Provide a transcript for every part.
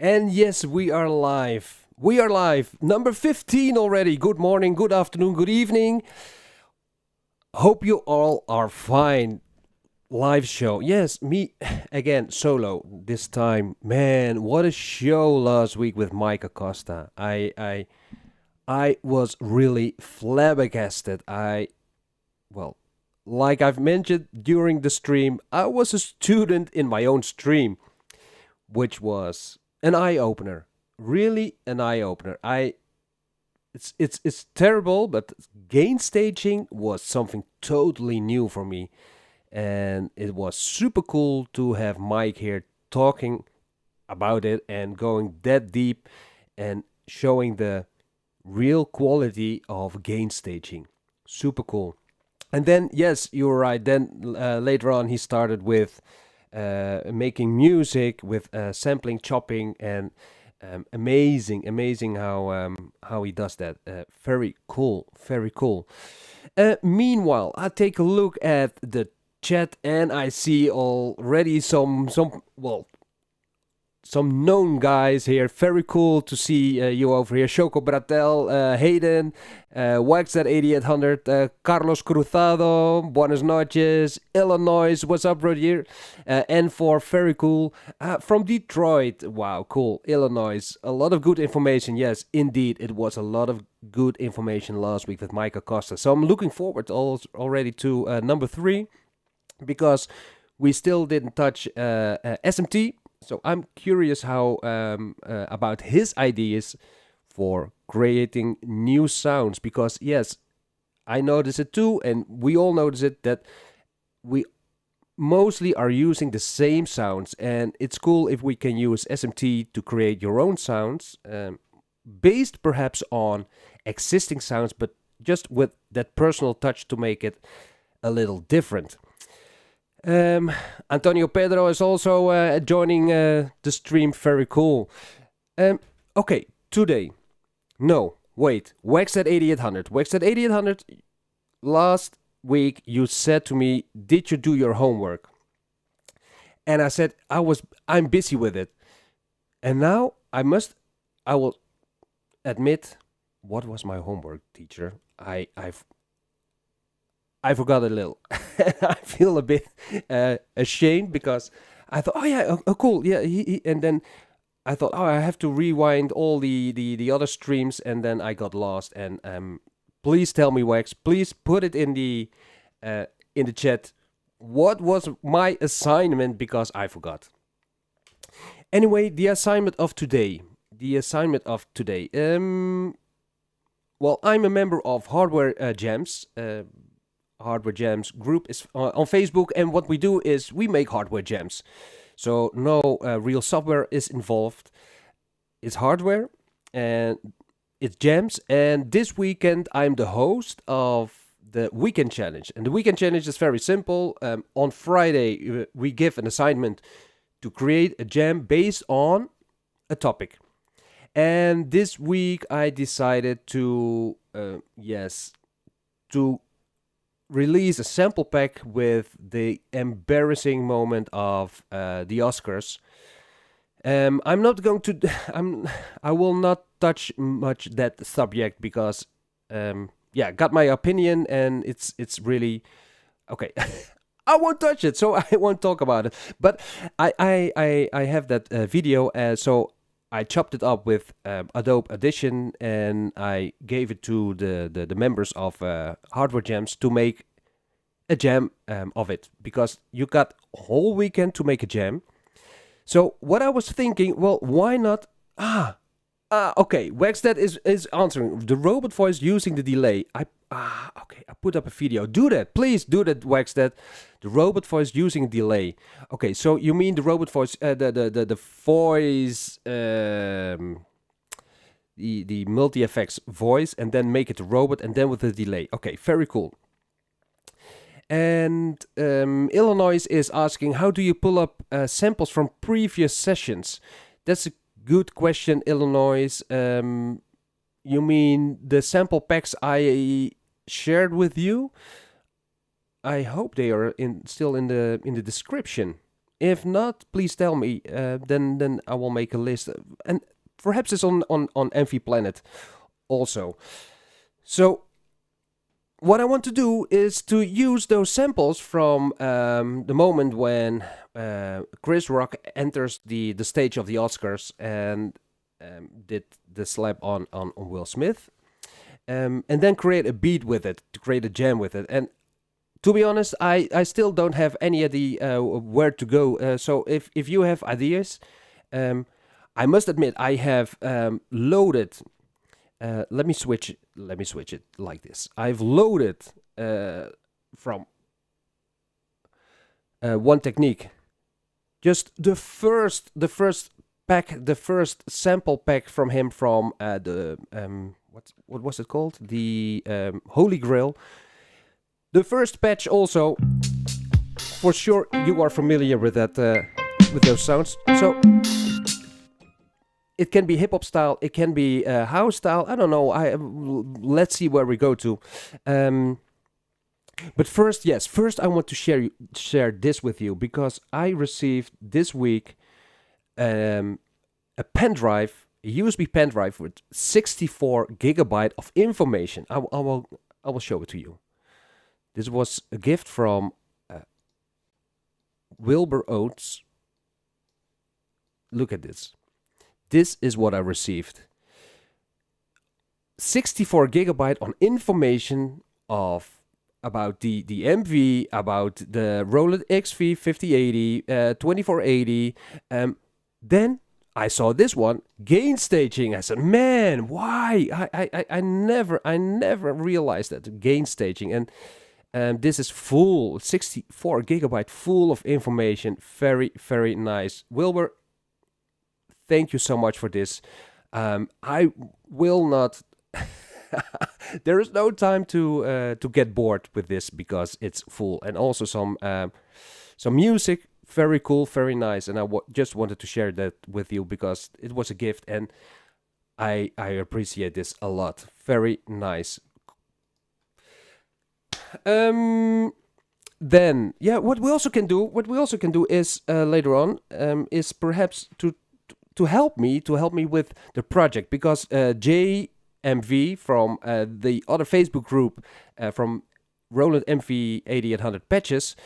And yes, we are live. We are live. Number 15 already. Good morning, good afternoon, good evening. Hope you all are fine. Live show. Yes, me again, solo this time. Man, what a show last week with Mike Acosta. I was really flabbergasted. Well, like I've mentioned during the stream, I was a student in my own stream, which was an eye opener. Really an eye opener. It's terrible, but gain staging was something totally new for me, and it was super cool to have Mike here talking about it and going that deep and showing the real quality of gain staging. Super cool. And then, yes, you were right. Then later on, he started with making music with sampling, chopping, and amazing how he does that. Very cool, very cool. Meanwhile, I take a look at the chat and I see already some known guys here. Very cool to see you over here. Shoko Bratel, Hayden, Wax at 8800, Carlos Cruzado, Buenas noches, Illinois, what's up, Roger? N4, very cool. From Detroit, wow, cool. Illinois, a lot of good information. Yes, indeed, it was a lot of good information last week with Mike Acosta. So I'm looking forward already to number 3, because we still didn't touch SMT. So I'm curious how about his ideas for creating new sounds, because yes, I notice it too, and we all notice it, that we mostly are using the same sounds, and it's cool if we can use SMT to create your own sounds, based perhaps on existing sounds, but just with that personal touch to make it a little different. Antonio Pedro is also joining the stream. Very cool. Okay, today. No, wait. Wax at 8800. Wax at 8800. Last week you said to me, "Did you do your homework?" And I said, I'm busy with it. And now I will admit, what was my homework, teacher? I forgot a little. I feel a bit ashamed, because I thought, oh yeah, cool, yeah. And then I thought, oh, I have to rewind all the other streams, and then I got lost. And please tell me, Wax. Please put it in the chat. What was my assignment? Because I forgot. Anyway, the assignment of today. Well, I'm a member of Hardware Jams. Hardware Jams group is on Facebook, and what we do is we make hardware jams. So no real software is involved. It's hardware and it's jams. And this weekend I'm the host of the Weekend Challenge. And the Weekend Challenge is very simple. On Friday we give an assignment to create a jam based on a topic. And this week I decided to release a sample pack with the embarrassing moment of the Oscars. I'm not going to. I will not touch much that subject, because, got my opinion, and it's really okay. I won't touch it, so I won't talk about it. But I have that video, so I chopped it up with Adobe Audition, and I gave it to the members of Hardware Jams to make a jam of it, because you got a whole weekend to make a jam. So what I was thinking, well, why not? Okay, Waxdad is answering the robot voice using the delay. Okay, I put up a video. Do that, please do that, Waxdad. The robot voice using delay. Okay, so you mean the robot voice, the voice, the multi-effects voice, and then make it a robot, and then with the delay. Okay, very cool. And Illinois is asking, how do you pull up samples from previous sessions? That's a good question, Illinois. You mean the sample packs I shared with you? I hope they are still in the description. If not, please tell me. Then I will make a list, and perhaps it's on MV Planet also. So what I want to do is to use those samples from the moment when Chris Rock enters the stage of the Oscars and did the slap on Will Smith, and then create a beat with it, to create a jam with it. And to be honest, I still don't have any idea where to go. So if you have ideas, I must admit I have loaded. Let me switch it like this. I've loaded from One Technique. Just the first pack, the first sample pack from him from the what was it called? The Holy Grail. The first patch also. For sure, you are familiar with that, with those sounds. So it can be hip hop style, it can be house style. I don't know. Let's see where we go to. But first, I want to share this with you because I received this week a pen drive, a USB pen drive with 64 gigabyte of information. I will show it to you. This was a gift from Wilbur Oates. Look at this. This is what I received. 64 gigabyte on information about the MV, about the Roland MV-8800, 2480. Then I saw this one, gain staging. I said, man, why? I never realized that, gain staging. And this is full, 64 gigabyte full of information. Very, very nice. Wilbur, thank you so much for this. I will not. There is no time to get bored with this because it's full, and also some music. Very cool, very nice, and I just wanted to share that with you because it was a gift, and I appreciate this a lot. Very nice. Then what we also can do is later on is perhaps to help me with the project, because JMV from the other Facebook group from Roland MV-8800 patches,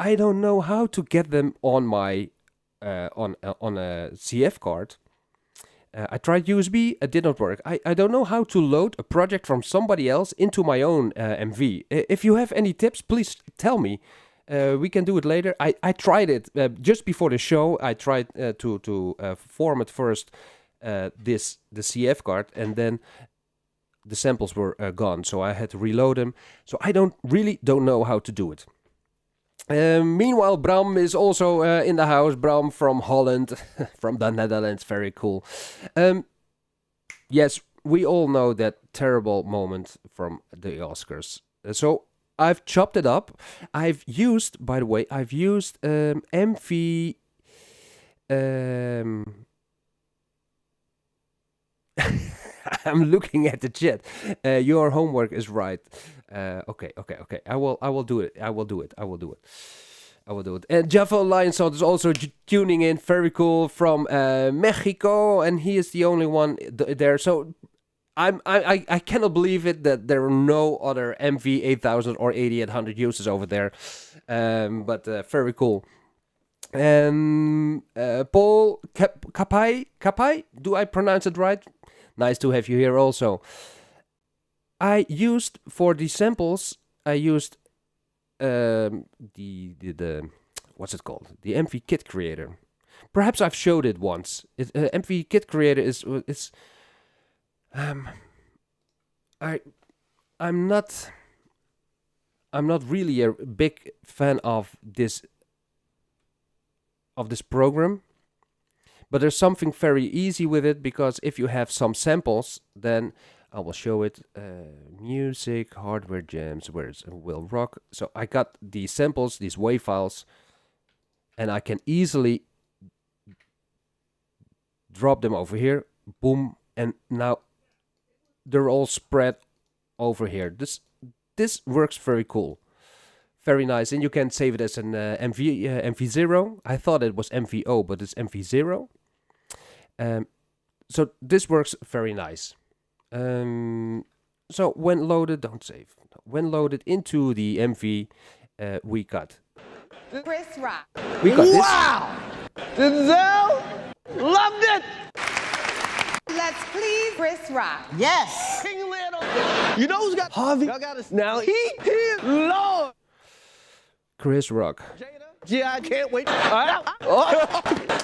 I don't know how to get them on my on a CF card. I tried USB, it did not work. I don't know how to load a project from somebody else into my own MV. If you have any tips, please tell me. We can do it later. I tried it just before the show. I tried to format first the CF card, and then the samples were gone, so I had to reload them. So I don't know how to do it. Meanwhile, Bram is also in the house. Bram from Holland, from the Netherlands. Very cool. Yes, we all know that terrible moment from the Oscars. So I've chopped it up. I've used MV. I'm looking at the chat. Your homework is right. Okay. I will do it. And Java Lionsound is also tuning in. Very cool, from Mexico, and he is the only one there. So I cannot believe it that there are no other MV-8000 or 8800 users over there. But very cool. Paul Kapai, do I pronounce it right? Nice to have you here also. I used for the samples, the what's it called? The MV Kit Creator. Perhaps I've showed it once. MV Kit Creator is I'm not really a big fan of this program. But there's something very easy with it, because if you have some samples, then I will show it. Music, hardware jams, where's Will Rock? So I got these samples, these WAV files, and I can easily drop them over here. Boom, and now they're all spread over here. This works very cool. Very nice, and you can save it as an MV0. I thought it was MVO, but it's MV0. So this works very nice. So when loaded, don't save. When loaded into the MV, we got Chris Rock. We got this. Wow! Denzel loved it! Let's please Chris Rock. Yes! King Little. You know who's got Harvey? Y'all got us now. He is Lord. Chris Rock. Yeah, I can't wait. All right.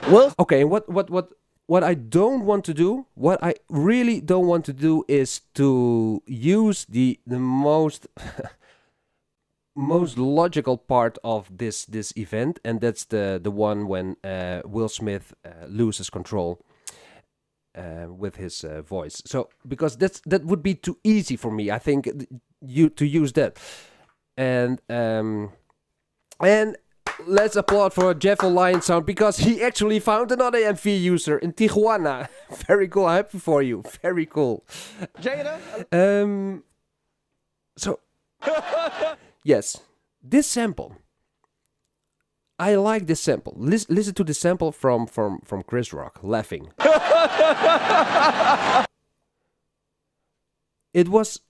Well, Okay, what I don't want to do, what I really don't want to do is to use the most most logical part of this event, and that's the one when Will Smith loses control with his voice. So because that would be too easy for me, I think to use that. And let's applaud for Jeff Lion Sound, because he actually found another MV user in Tijuana. Very cool. I'm happy for you. Very cool. Jada. So yes, this sample. I like this sample. Listen to the sample from Chris Rock laughing. It was.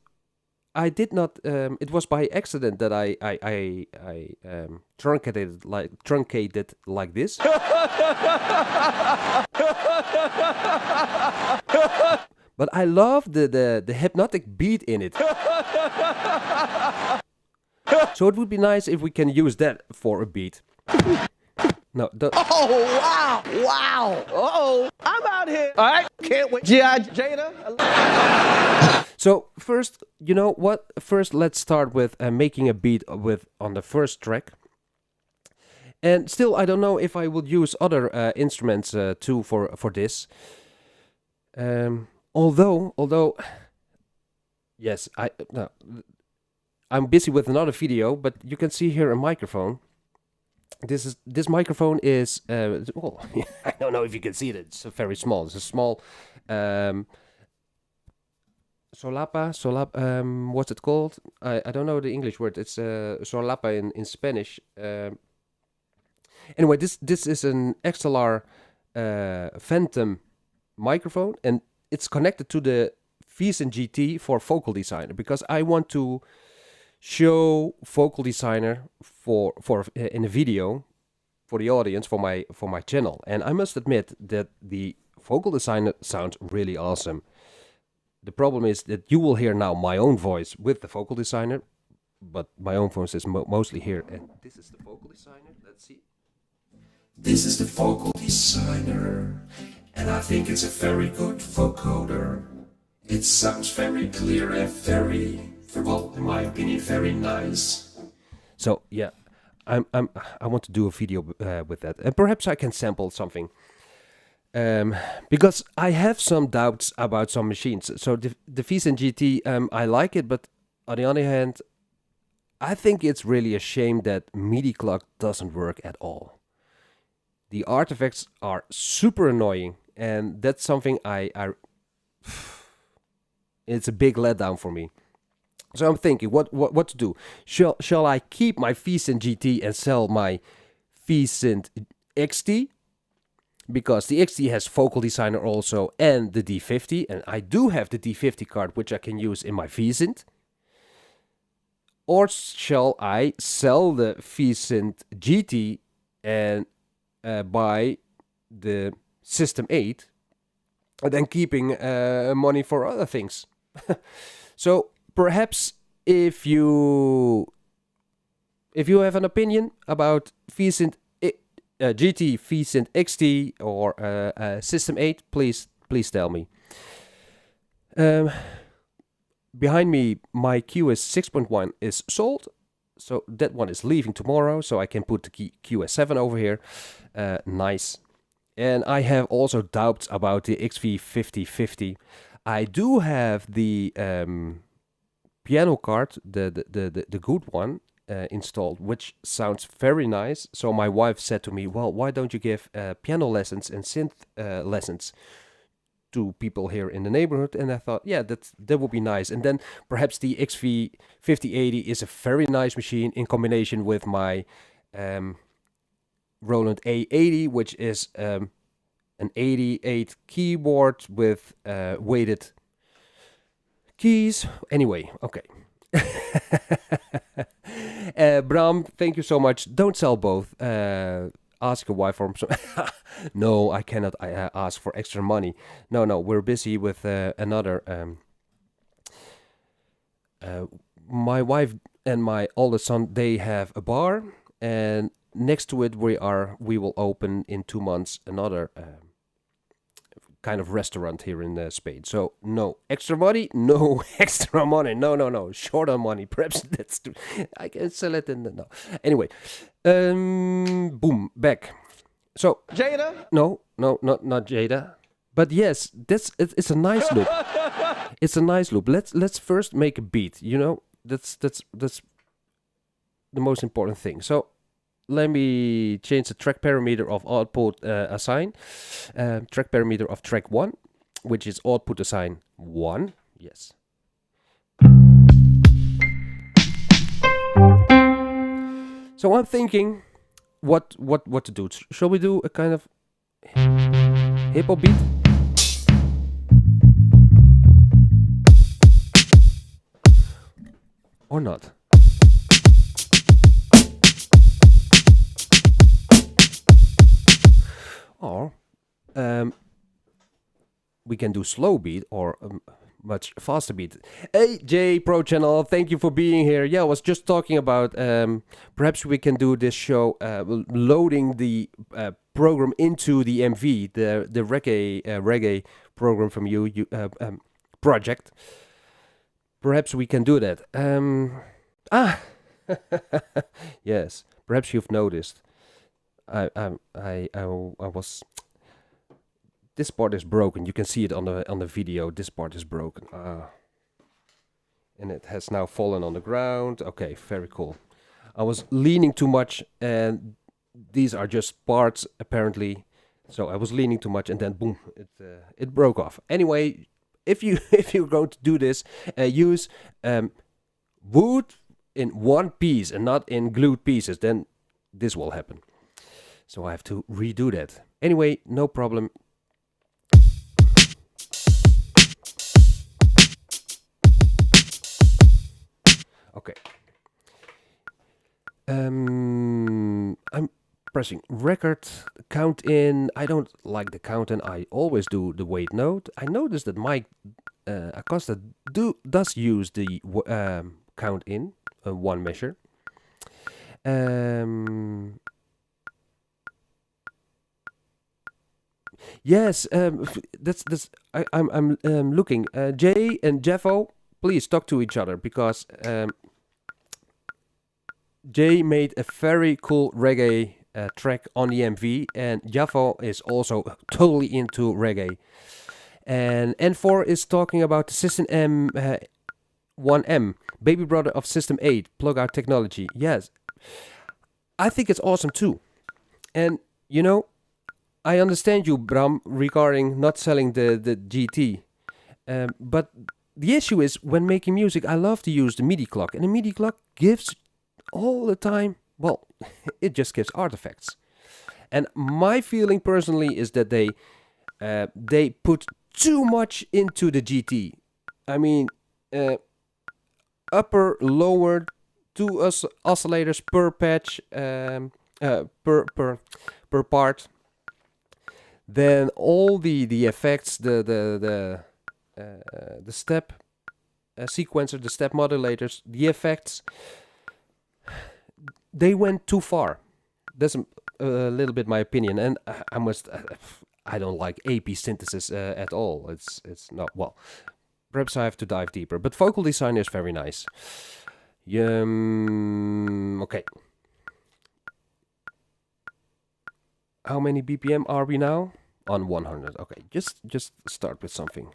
I did not. It was by accident that I truncated like this. But I love the hypnotic beat in it. So it would be nice if we can use that for a beat. No. Oh, wow. Wow. Uh-oh. I'm out here. All right. Can't wait. G.I. Jada. So first, you know what? First, let's start with making a beat on the first track. And still, I don't know if I will use other instruments too for this. Although, yes, I'm busy with another video, but you can see here a microphone. This microphone is well, I don't know if you can see it. It's very small. It's a small solapa. What's it called? I don't know the English word. It's solapa in Spanish. Anyway, this is an XLR Phantom microphone, and it's connected to the Veesen GT for Vocal Designer, because I want to show Vocal Designer for in a video for the audience for my channel. And I must admit that the Vocal Designer sounds really awesome. The problem is that you will hear now my own voice with the Vocal Designer, but my own voice is mostly here. And this is the Vocal Designer. Let's see. This is the Vocal Designer, and I think it's a very good vocoder. It sounds very clear and well, in my opinion, very nice. So yeah, I want to do a video with that, and perhaps I can sample something. Because I have some doubts about some machines. So the Veesen GT, I like it, but on the other hand, I think it's really a shame that MIDI clock doesn't work at all. The artifacts are super annoying, and that's something it's a big letdown for me. So I'm thinking, what to do? Shall I keep my Veesen GT and sell my Veesen XT? Because the XT has Vocal Designer also, and the D50, and I do have the D50 card, which I can use in my Veesen. Or shall I sell the Veesen GT and buy the System 8, and then keeping money for other things? So perhaps if you have an opinion about Veesen GT, Veesen XT, or System 8, please tell me. Behind me, my QS 6.1 is sold, so that one is leaving tomorrow, so I can put the QS 7 over here. Nice. And I have also doubts about the XV5050. I do have the piano card, the good one, installed, which sounds very nice. So my wife said to me, well, why don't you give piano lessons and synth lessons to people here in the neighborhood, and I thought, yeah, that would be nice. And then perhaps the XV-5080 is a very nice machine in combination with my Roland A80, which is an 88 keyboard with weighted keys. Anyway, okay. Bram, thank you so much. Don't sell both. Ask your wife for some. No, I cannot ask for extra money. No, we're busy with another. My wife and my oldest son, they have a bar, and next to it we will open in 2 months another kind of restaurant here in Spain. So no extra money, no extra money, no, short on money. Perhaps that's too, I can sell it in the, no. Anyway, boom, back. So Jada? No, not Jada. But yes, it's a nice loop. It's a nice loop. Let's first make a beat. You know, that's the most important thing. So let me change the track parameter of output assign. Track parameter of track 1, which is output assign 1. Yes. So I'm thinking what to do. Shall we do a kind of hip hop beat? Or not? Or we can do slow beat or much faster beat. Hey Jay Pro Channel, thank you for being here. Yeah, I was just talking about perhaps we can do this show loading the program into the MV, the reggae program from you project. Perhaps we can do that. Yes, perhaps you've noticed. I was. This part is broken. You can see it on the video. This part is broken. And it has now fallen on the ground. Okay, very cool. I was leaning too much, and these are just parts apparently. So I was leaning too much, and then boom, it broke off. Anyway, if you're going to do this, use wood in one piece and not in glued pieces. Then this will happen. So I have to redo that. Anyway, no problem. Okay. I'm pressing record, count in. I don't like the count in. I always do the wait note. I noticed that Mike Acosta does use the count in one measure. Yes, that's. I'm looking. Jay and Jeffo, please talk to each other because Jay made a very cool reggae track on the MV, and Jeffo is also totally into reggae. And N4 is talking about the System M1M, baby brother of System 8, plug-out technology. Yes, I think it's awesome too. And you know, I understand you, Bram, regarding not selling the GT. But the issue is, when making music, I love to use the MIDI clock. And the MIDI clock gives all the time, well, it just gives artifacts. And my feeling personally is that they put too much into the GT. I mean, upper, lower, 2 oscillators per patch, per part. Then all the effects, the step sequencer, the step modulators, the effects, they went too far. That's a little bit my opinion, and I don't like AP synthesis at all. It's not, well, perhaps I have to dive deeper, but vocal design is very nice. Okay. How many BPM are we now? On 100. Okay, just start with something.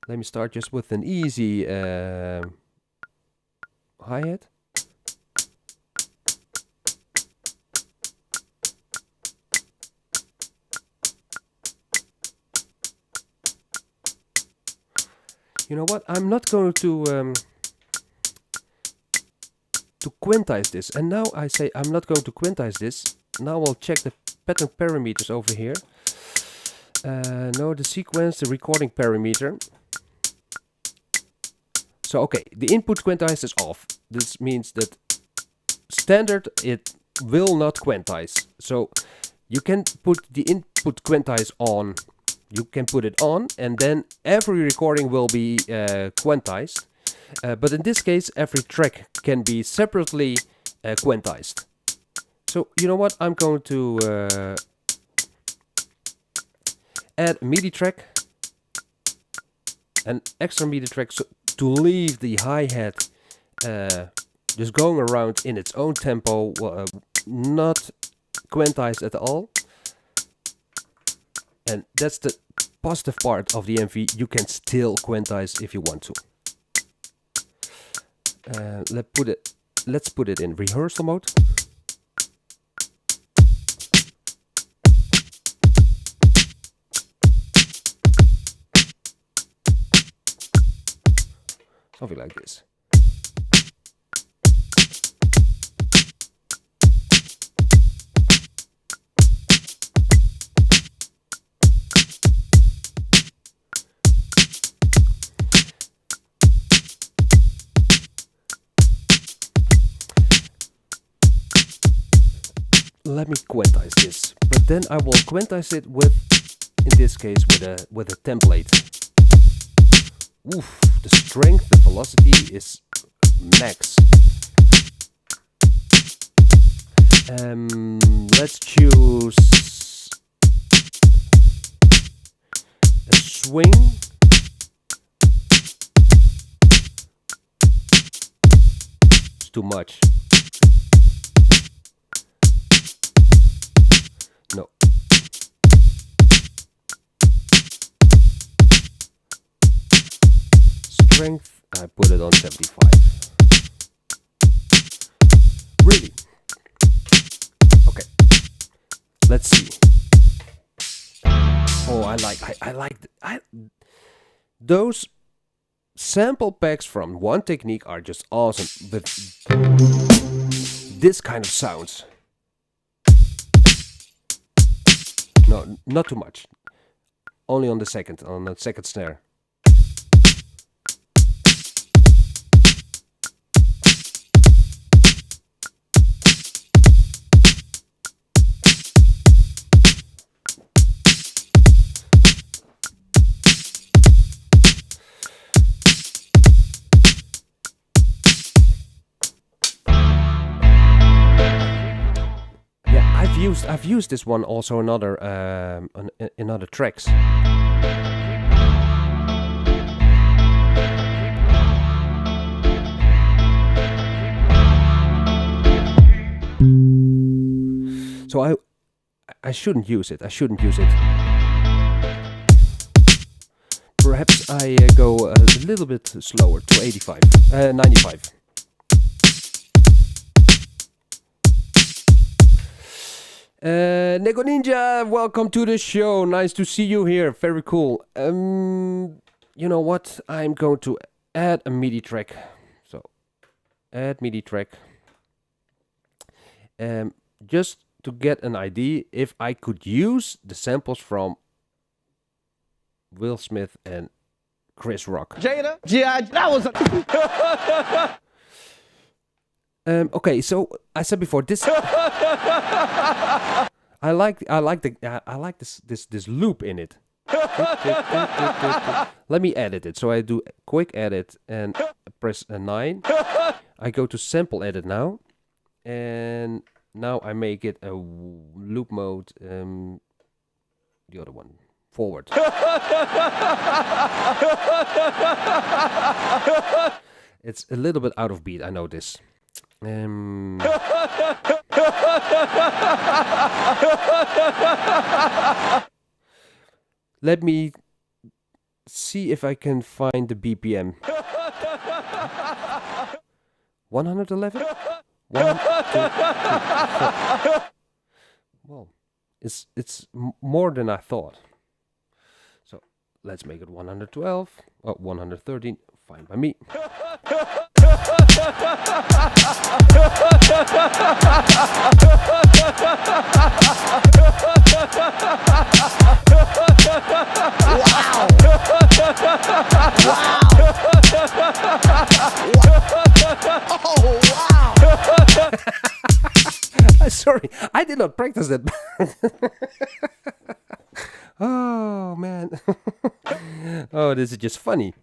Let me start just with an easy hi-hat. You know what? I'm not going to quantize this. And now I say I'm not going to quantize this. Now I'll check the pattern parameters over here. No, the sequence, the recording parameter. So okay, the input quantize is off. This means that standard it will not quantize. So you can put the input quantize on. You can put it on, and then every recording will be quantized. But in this case, every track can be separately quantized. So you know what? I'm going to add a MIDI track, an extra MIDI track, so to leave the hi-hat just going around in its own tempo, not quantized at all. And that's the positive part of the MV. You can still quantize if you want to. Let's put it in rehearsal mode. Something like this. Let me quantize this, but then I will quantize it with, in this case, with a template. Oof, the strength, the velocity is max. Let's choose a swing. It's too much. No. Strength, I put it on 75. Really? Okay. Let's see. Oh, I like those sample packs from One Technique are just awesome with this kind of sounds. No, not too much. Only on the second snare. I've used this one also in other tracks. So I shouldn't use it. I shouldn't use it. Perhaps I go a little bit slower to 95. Nego Ninja, welcome to the show. Nice to see you here. Very cool. You know what? I'm going to add a MIDI track. So, add MIDI track. Just to get an idea if I could use the samples from Will Smith and Chris Rock. Jada, G.I. That was a... Okay, so I said before this. I like this loop in it. Let me edit it. So I do a quick edit and press a 9. I go to sample edit now, and now I make it a loop mode. The other one forward. It's a little bit out of beat. I know this. Let me see if I can find the BPM. 111? 1, 2, 3, 4. Well, it's more than I thought. So let's make it 112. Oh, 113. Fine by me. Wow! Wow! Oh, wow! Sorry, I did not practice that. Oh, man. Oh, this is just funny.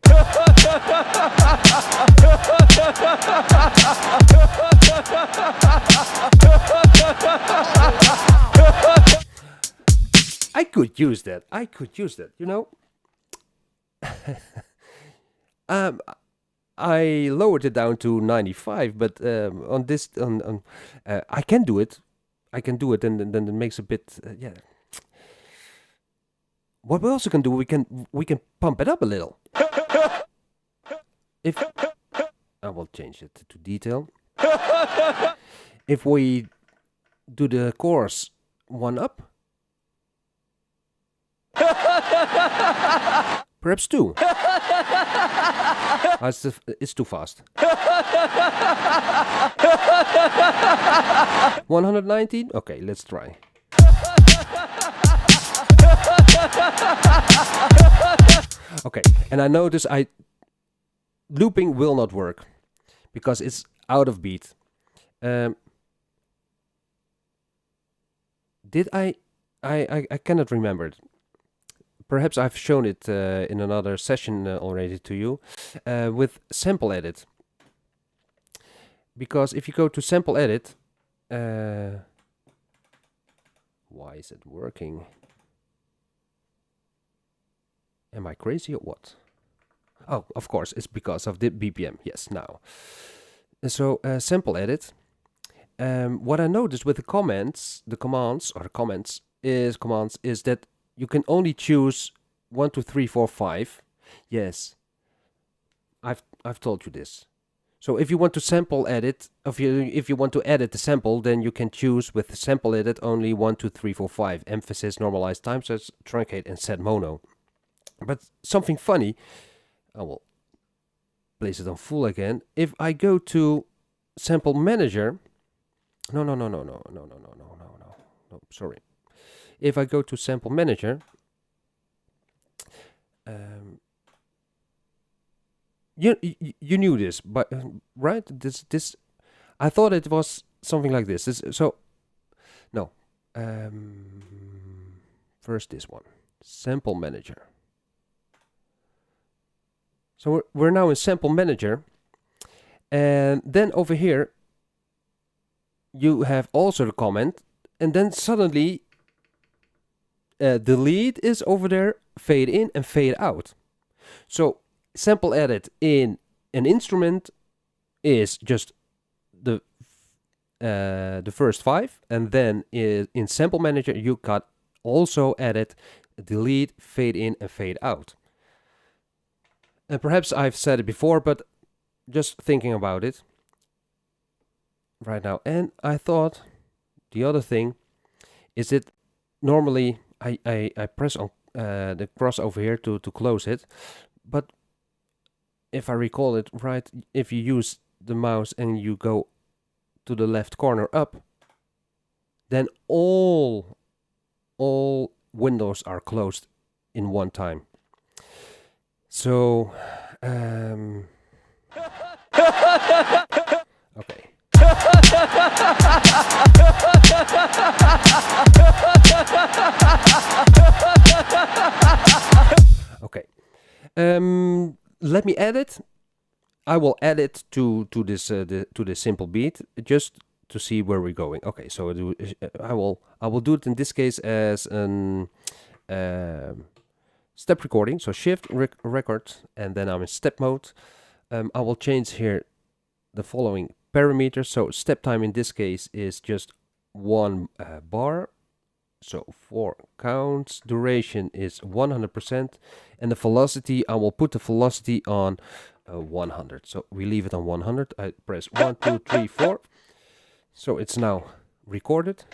I could use that. I could use that, you know? I lowered it down to 95, but on this, I can do it. I can do it, and then it makes a bit, yeah. What we also can do, we can pump it up a little. If I will change it to detail. If we do the chorus one up, perhaps two. It's too fast. 119? Okay, let's try. Okay, and I notice looping will not work because it's out of beat. Did I cannot remember it. Perhaps I've shown it in another session already to you with sample edit. Because if you go to sample edit, why is it working? Am I crazy or what? Oh, of course, it's because of the BPM. Yes, now. So sample edit. What I noticed with the commands is that you can only choose 1, 2, 3, 4, 5. Yes, I've told you this. So if you want to sample edit, if you want to edit the sample, then you can choose with the sample edit only 1, 2, 3, 4, 5. Emphasis, normalize, time sets, truncate, and set mono. But something funny, I will place it on full again. If I go to sample manager, no, sorry. If I go to sample manager, you knew this, but right? This I thought it was something like this. No. First this one, sample manager. So we're now in sample manager, and then over here you have also the comment, and then suddenly the lead is over there, fade in and fade out. So sample edit in an instrument is just the first 5, and then in sample manager you can also edit the lead, fade in and fade out. And perhaps I've said it before, but just thinking about it right now. And I thought the other thing is that normally I press on the cross over here to close it. But if I recall it right, if you use the mouse and you go to the left corner up, then all windows are closed in one time. So, okay. Okay. Let me add it. I will add it to this simple beat just to see where we're going. Okay, so I will do it in this case as an step recording. So shift record, and then I'm in step mode. I will change here the following parameters. So step time in this case is just 1 bar. So 4 counts. Duration is 100%, and the velocity, I will put the velocity on 100. So we leave it on 100. I press 1, 2, 3, 4. So it's now recorded.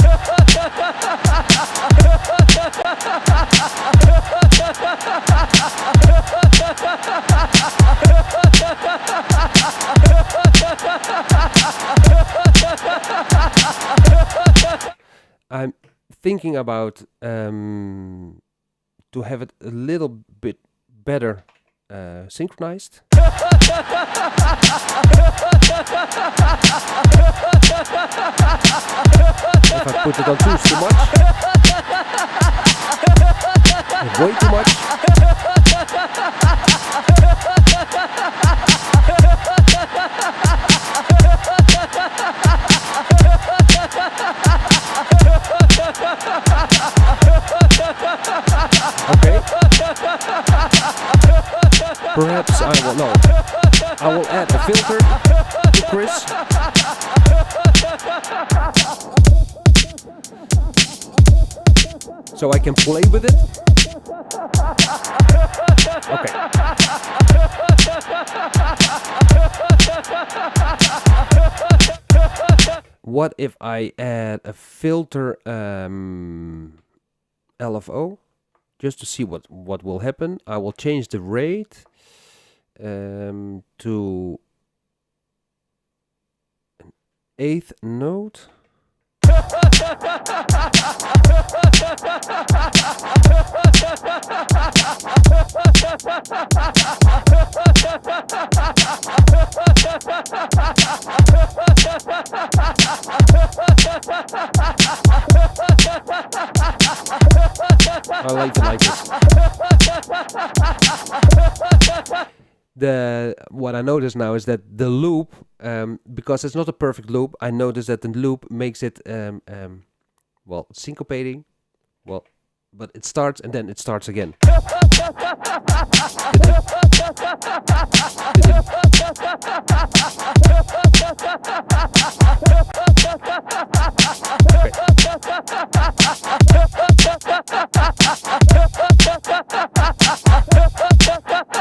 thinking about to have it a little bit better synchronized. If I put it on too much, way too much. Okay. Perhaps I will no. I will add a filter to Grtzzz. So I can play with it. Okay. What if I add a filter LFO just to see what will happen? I will change the rate to an 8th note. I like it like this. What I notice now is that the loop, because it's not a perfect loop, I notice that the loop makes it well, syncopating. Well, but it starts and then it starts again.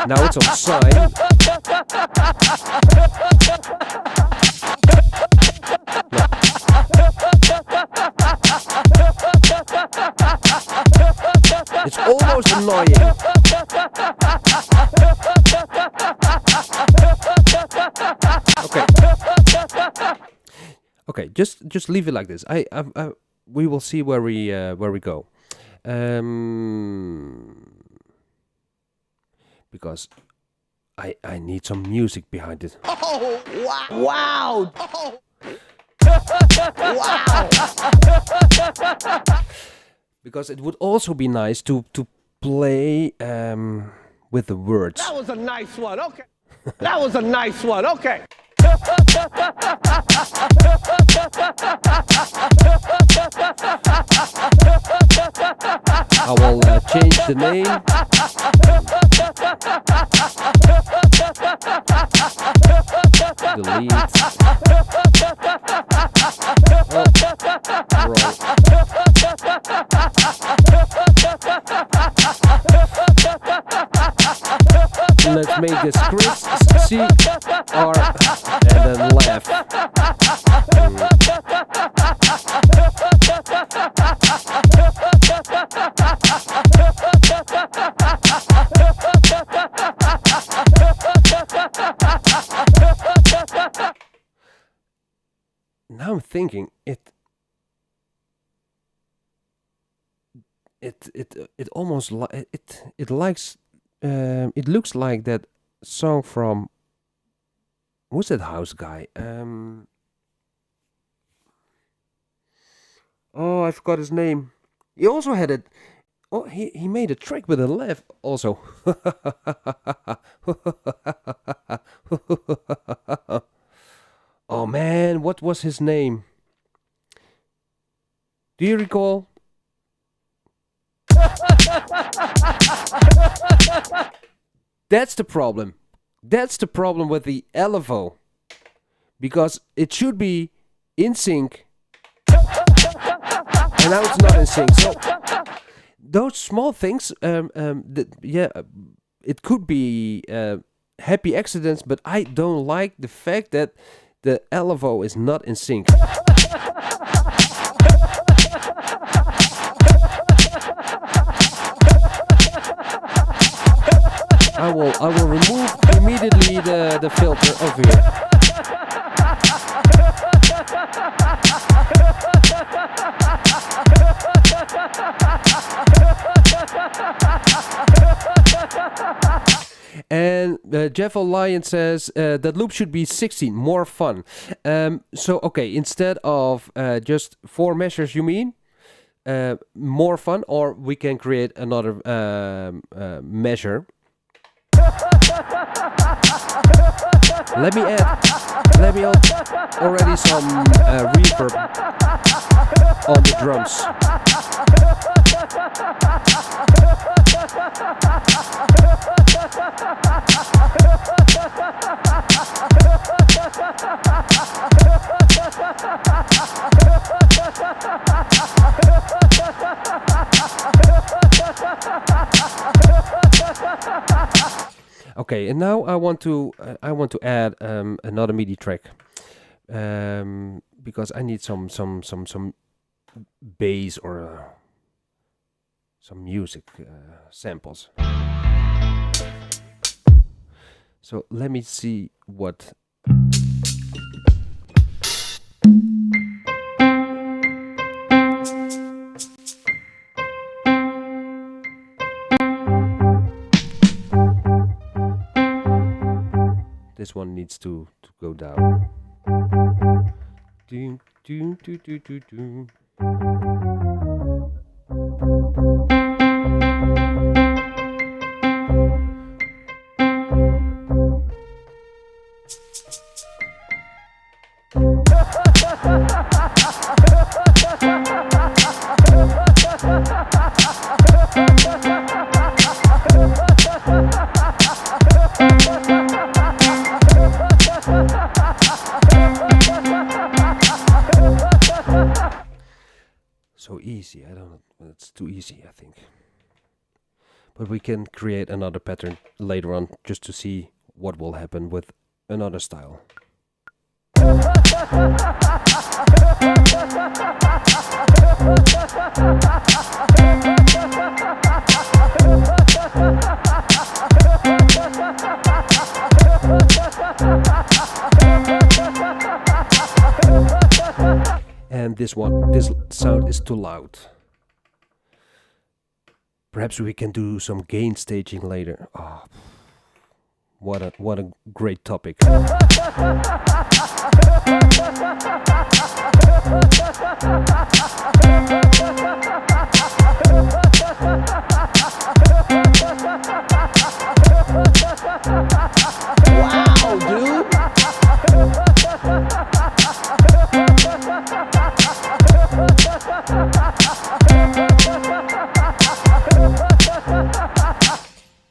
Now it's on sine. It's almost annoying. Okay. Okay, just leave it like this. We will see where we go. Because I need some music behind it. Oh, wow! Wow! Oh. Wow! Because it would also be nice to play with the words. That was a nice one. Okay. That was a nice one. Okay. I will change the name. Delete. Oh, wrong. Let's make this Grtzzz C R and then laugh. Now I'm thinking it almost it likes it looks like that song from who's that house guy? Oh, I forgot his name. He also had it. Oh, he made a track with a laugh also. Oh man, what was his name? Do you recall? That's the problem. That's the problem with the LFO. Because it should be in sync. And now it's not in sync. So those small things, yeah, it could be happy accidents, but I don't like the fact that the LFO is not in sync. I will remove immediately the filter over here. And Jeff O'Lyon says that loop should be 16, more fun. So, okay, instead of just 4 measures, you mean? More fun, or we can create another measure. Let me add already some reverb on the drums. Okay, and now I want to add another MIDI track because I need some bass or some music samples. So let me see what. This one needs to go down. Doom, doom, doom, doom, doom, doom. So easy, I don't know, it's too easy, I think. But we can create another pattern later on just to see what will happen with another style. And this sound is too loud. Perhaps we can do some gain staging later. Oh, what a great topic. Wow, dude.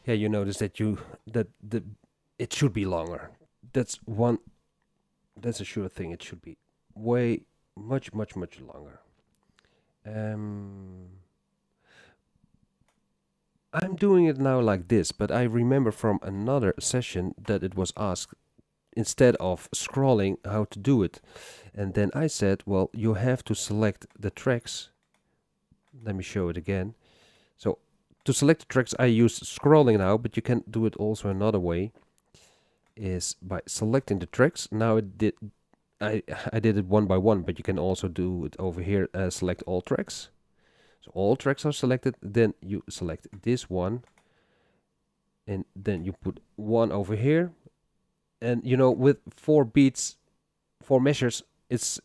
Yeah, you notice that it should be longer. That's a sure thing. It should be way much longer. I'm doing it now like this, but I remember from another session that it was asked instead of scrolling how to do it, and then I said, well, you have to select the tracks. Let me show it again. So to select the tracks, I use scrolling now, but you can do it also another way, is by selecting the tracks. Now I did it one by one, but you can also do it over here, select all tracks. So all tracks are selected, then you select this one, and then you put one over here. And you know, with 4 beats, 4 measures, it's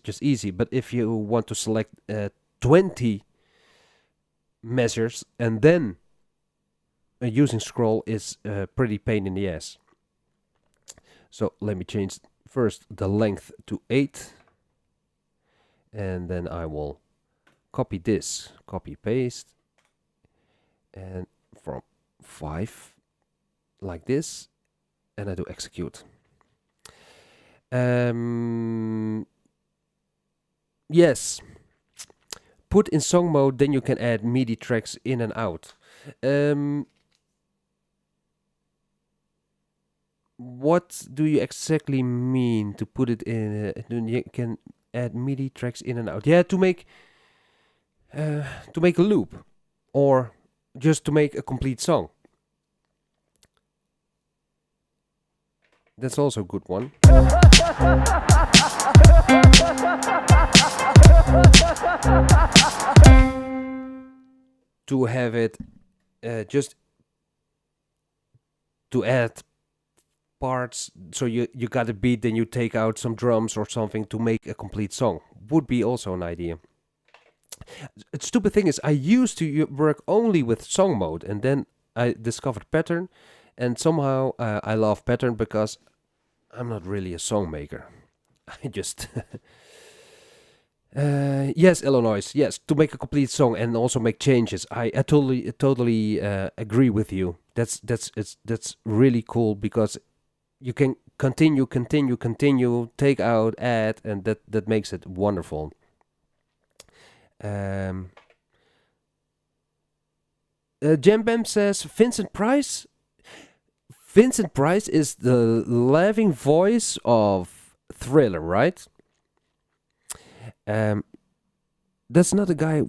just easy. But if you want to select 20 measures and then using scroll is a pretty pain in the ass. So let me change first the length to 8, and then I will copy this, copy paste, and from 5 like this, and I do execute. Yes, put in song mode, then you can add MIDI tracks in and out. What do you exactly mean to put it in? You can add MIDI tracks in and out. Yeah, to make a loop, or just to make a complete song. That's also a good one. To have it just to add parts. So you got a beat, then you take out some drums or something to make a complete song. Would be also an idea. The stupid thing is I used to work only with song mode, and then I discovered pattern, and somehow I love pattern because I'm not really a song maker. I just yes, Illinois, yes, to make a complete song and also make changes. I totally agree with you. That's really cool because you can continue, take out, add, and that makes it wonderful. Jam Bam says Vincent Price. Vincent Price is the laughing voice of Thriller, right? That's not a guy.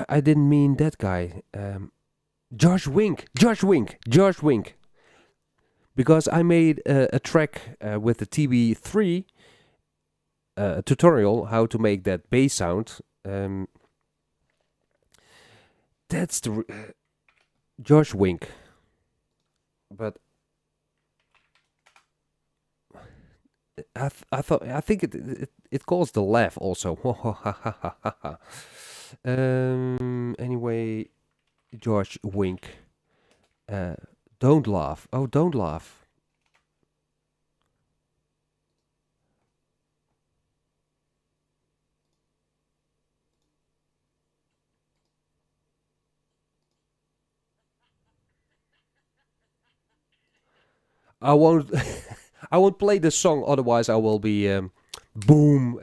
I didn't mean that guy. Josh Wink. Because I made a track with the TB3 tutorial how to make that bass sound. That's the Josh Wink. But I think it calls the laugh also. Anyway, Josh Wink. Don't laugh. Oh, don't laugh. I won't. I won't play the song. Otherwise, I will be boom.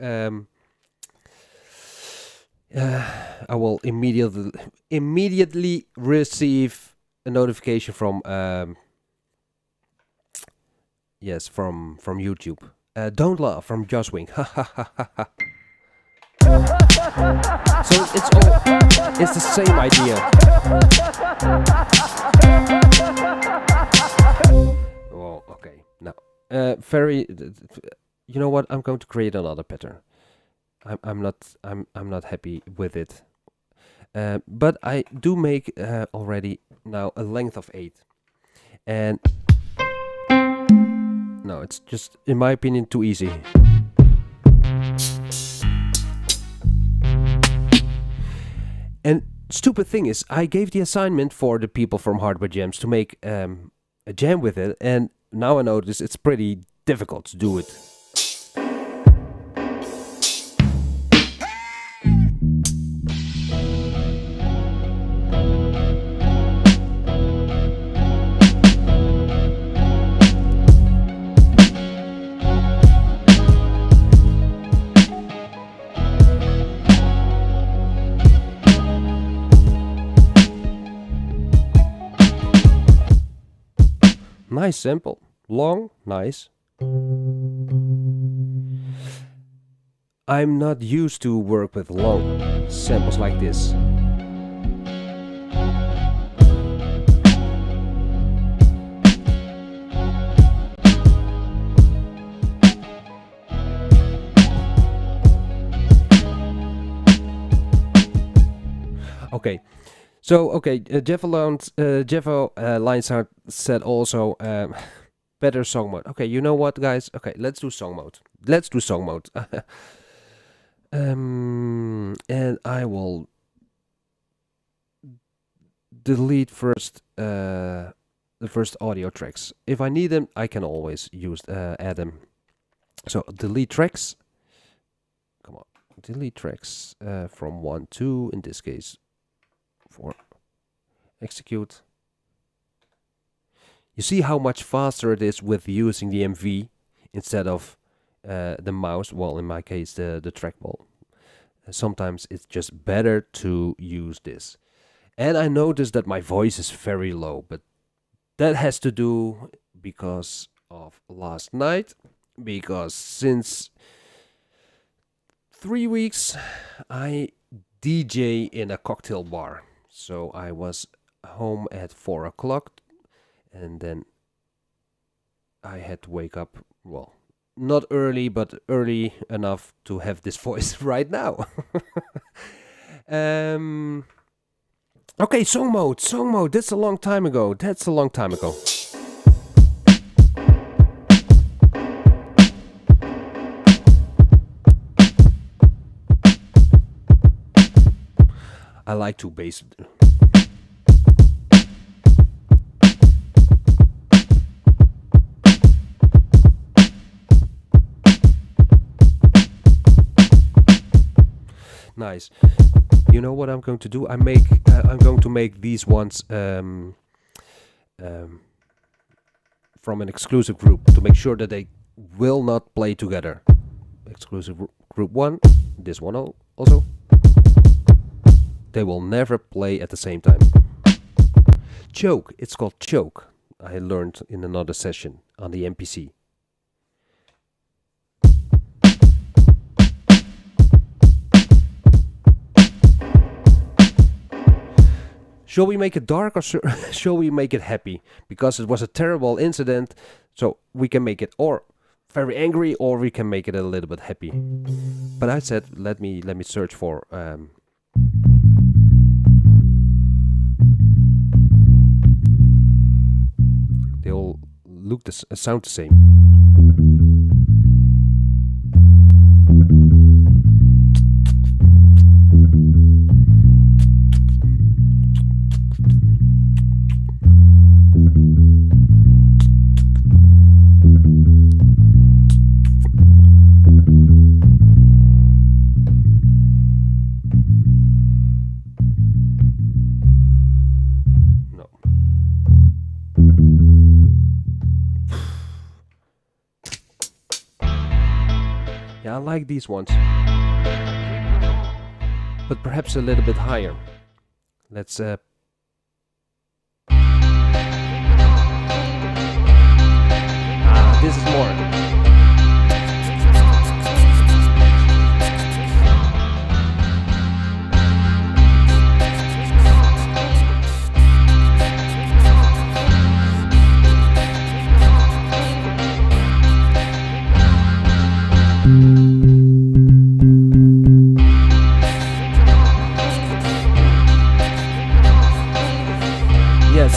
I will immediately receive a notification from yes, from YouTube. Don't laugh from Josh Wink. So it's the same idea. Well, okay, now very. You know what? I'm going to create another pattern. I'm not happy with it. But I do make already now a length of 8, and no, it's just in my opinion too easy. And stupid thing is, I gave the assignment for the people from Hardware Jams to make a jam with it, and now I notice it's pretty difficult to do it. Nice sample. Long, nice. I'm not used to work with long samples like this. Okay. So, okay, Jeffo Linesound said also better song mode. Okay, you know what, guys? Okay, let's do song mode. And I will delete first the first audio tracks. If I need them, I can always use add them. So delete tracks. Come on, delete tracks from 1, 2. In this case, 4. Execute. You see how much faster it is with using the MV instead of the mouse. Well, in my case, the trackball. Sometimes it's just better to use this. And I noticed that my voice is very low, but that has to do because of last night. Because since 3 weeks, I DJ in a cocktail bar. So I was home at 4 o'clock, and then I had to wake up, well, not early, but early enough to have this voice right now. Okay, song mode. That's a long time ago. I like to bass. Nice. You know what I'm going to do? I'm going to make these ones from an exclusive group to make sure that they will not play together. Exclusive group 1, this one also. They will never play at the same time. Choke, it's called choke. I learned in another session on the MPC. Shall we make it dark or shall we make it happy? Because it was a terrible incident, so we can make it or very angry or we can make it a little bit happy. But I said, let me search for they all look sound the same. I like these ones, but perhaps a little bit higher. Let's this is more.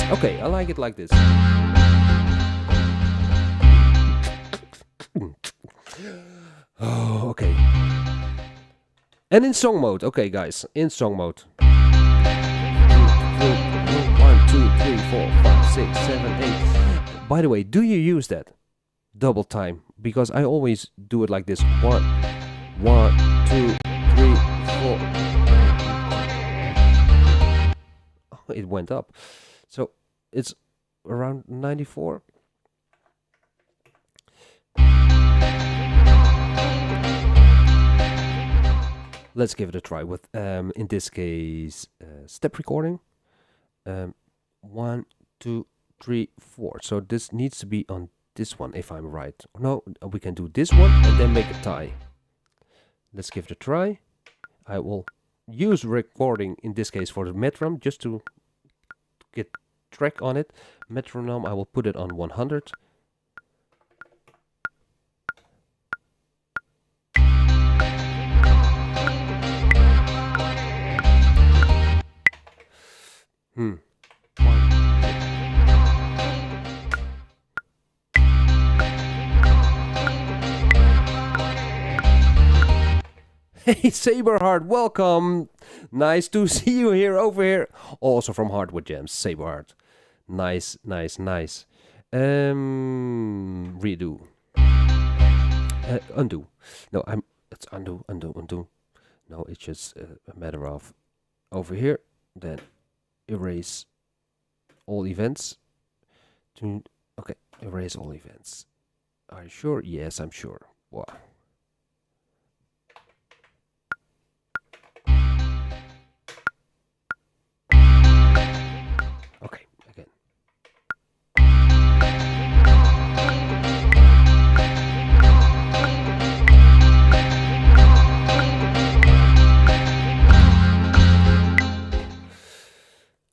Okay, I like it like this. Oh, okay. And in song mode. Okay, guys, in song mode. 1, 2, 3, 4, 5, 6, 7, 8. By the way, do you use that double time? Because I always do it like this. 1, 2, 3, 4. Oh, it went up. So it's around 94. Let's give it a try with, in this case, step recording. 1, 2, 3, 4. So this needs to be on this one, if I'm right. No, we can do this one and then make a tie. Let's give it a try. I will use recording in this case for the metronome just to get track on it. Metronome, I will put it on 100. Hey Saberheart, welcome. Nice to see you here, over here. Also from Hardwood Jams, Saberheart. Nice, nice, nice. Redo. Undo. No, it's undo. No, it's just a matter of over here. Then erase all events. Okay, erase all events. Are you sure? Yes, I'm sure. Wow. Okay, again.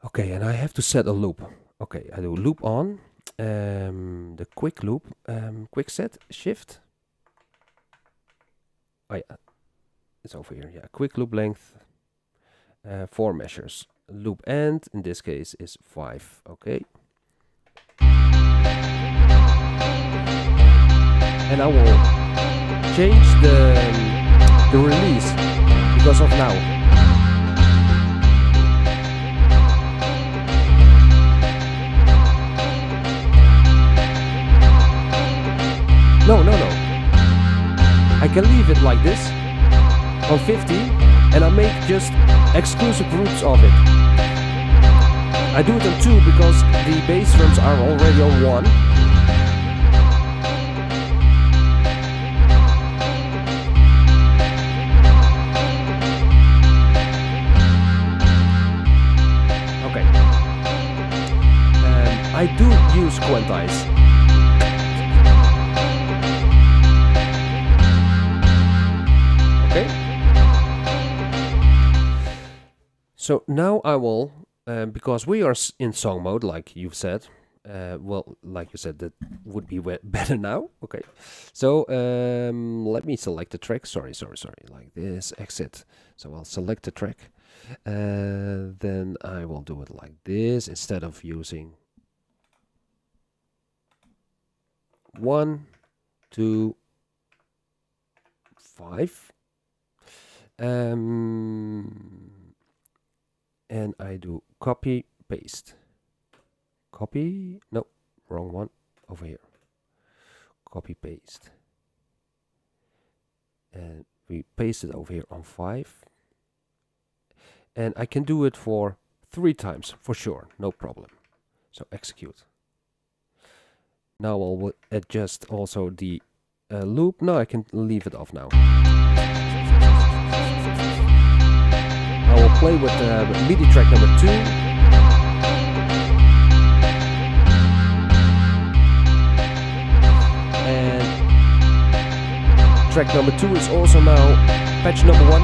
Okay, and I have to set a loop. Okay, I do loop on. The quick loop, quick set, shift. Oh yeah, it's over here. Yeah, quick loop length, 4 measures. loop end, in this case, is 5. Okay. And I will change the release because of now. No. I can leave it like this on 50 and I make just exclusive groups of it. I do it on 2 because the bass drums are already on 1. Okay. I do use quantize. Okay. So now I will, because we are in song mode, like you've said. Well, like you said, that would be better now. Okay. So let me select the track. Sorry. Like this, exit. So I'll select the track. Then I will do it like this instead of using 1, 2, 5. And I do copy, paste. Copy, no, wrong one, over here. Copy, paste. And we paste it over here on 5. And I can do it for 3 times, for sure, no problem. So execute. Now I'll adjust also the loop. No, I can leave it off now. I will play with MIDI track number 2. And track number 2 is also now patch number 1.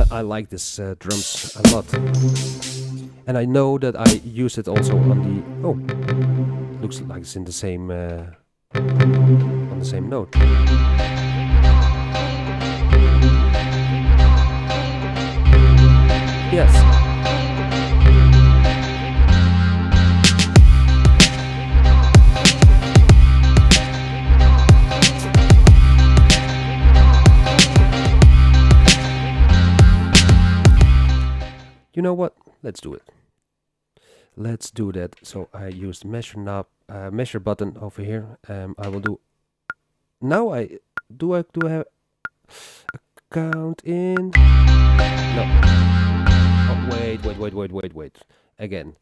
I like this drums a lot, and I know that I use it also on the. Oh, looks like it's in the same on the same note. Yes. You know what? Let's do it. Let's do that. So I used measure knob, measure button over here. I will do. Now I have a count in. No. Oh, wait. Again.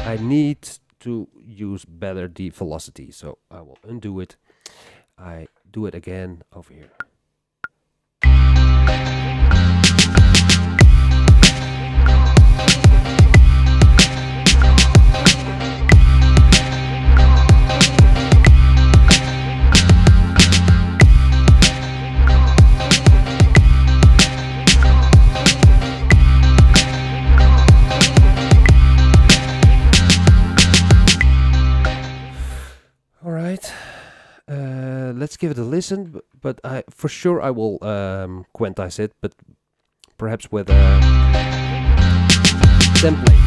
I need to use better the velocity, so I will undo it. I do it again over here. Let's give it a listen, but I for sure I will quantize it, but perhaps with a template.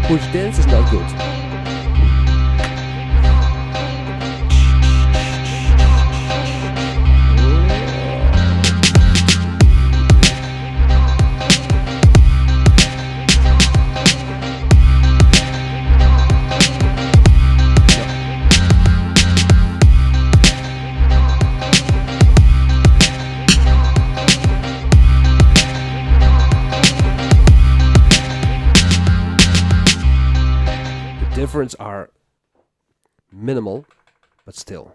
Push dance is not good. difference are minimal, but still.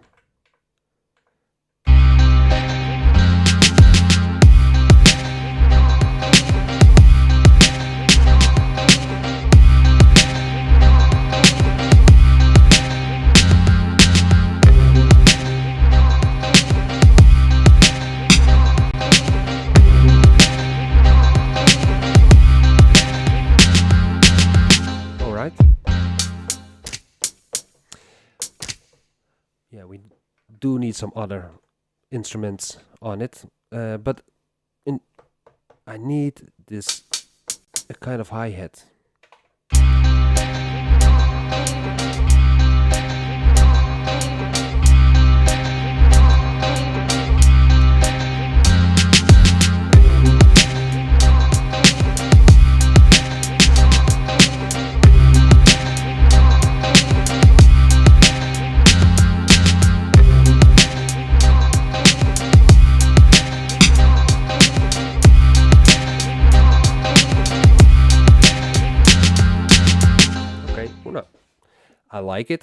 Yeah, we do need some other instruments on it, but I need this a kind of hi-hat.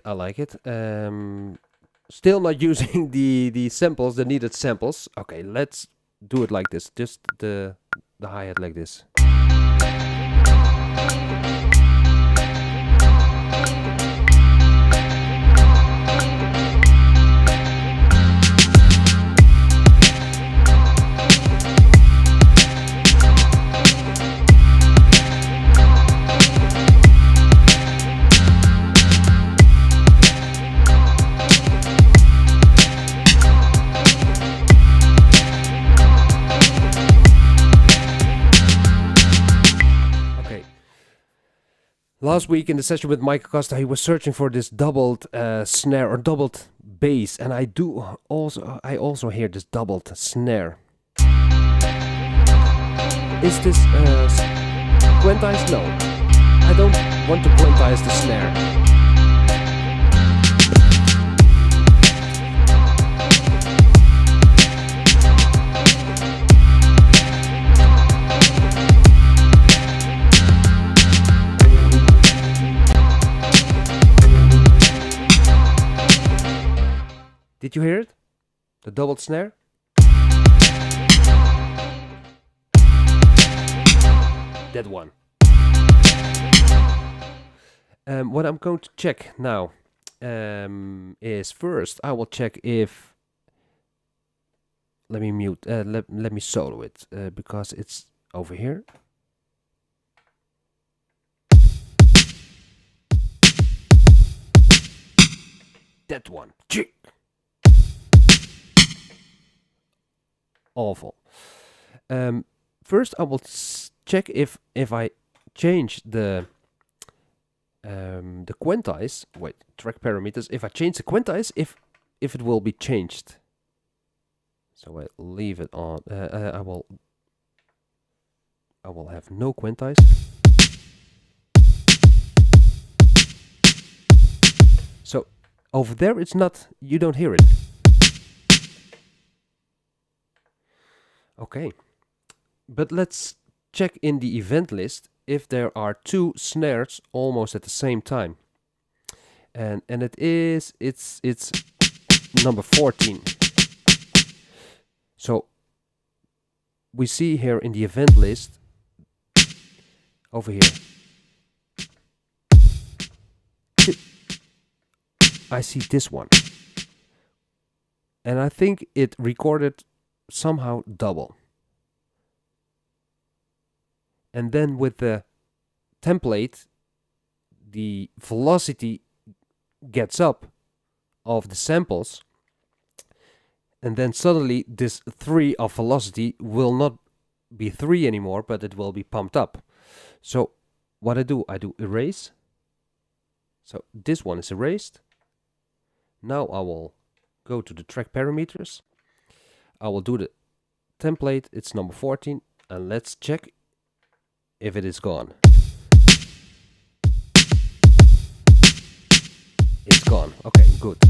I like it. Still not using the samples, the needed samples. Okay, let's do it like this. Just the hi-hat like this. Last week in the session with Mike Acosta, he was searching for this doubled snare or doubled bass, and I also hear this doubled snare. Is this quantized? No, I don't want to quantize the snare. Did you hear it? The doubled snare? That one. What I'm going to check now is first I will check if... Let me mute, let me solo it because it's over here. That one. Awful. First, I will check if I change the quantize. Wait, track parameters. If I change the quantize, if it will be changed. So I leave it on. I will have no quantize. So over there, it's not. You don't hear it. Okay, but let's check in the event list if there are two snares almost at the same time, and it's number 14. So we see here in the event list over here, I see this one, and I think it recorded somehow double, and then with the template the velocity gets up of the samples, and then suddenly this 3 of velocity will not be 3 anymore, but it will be pumped up. So what I do erase. So this one is erased. Now I will go to the track parameters. I will do the template, it's number 14, and let's check if it is gone. It's gone. Okay, good. Okay.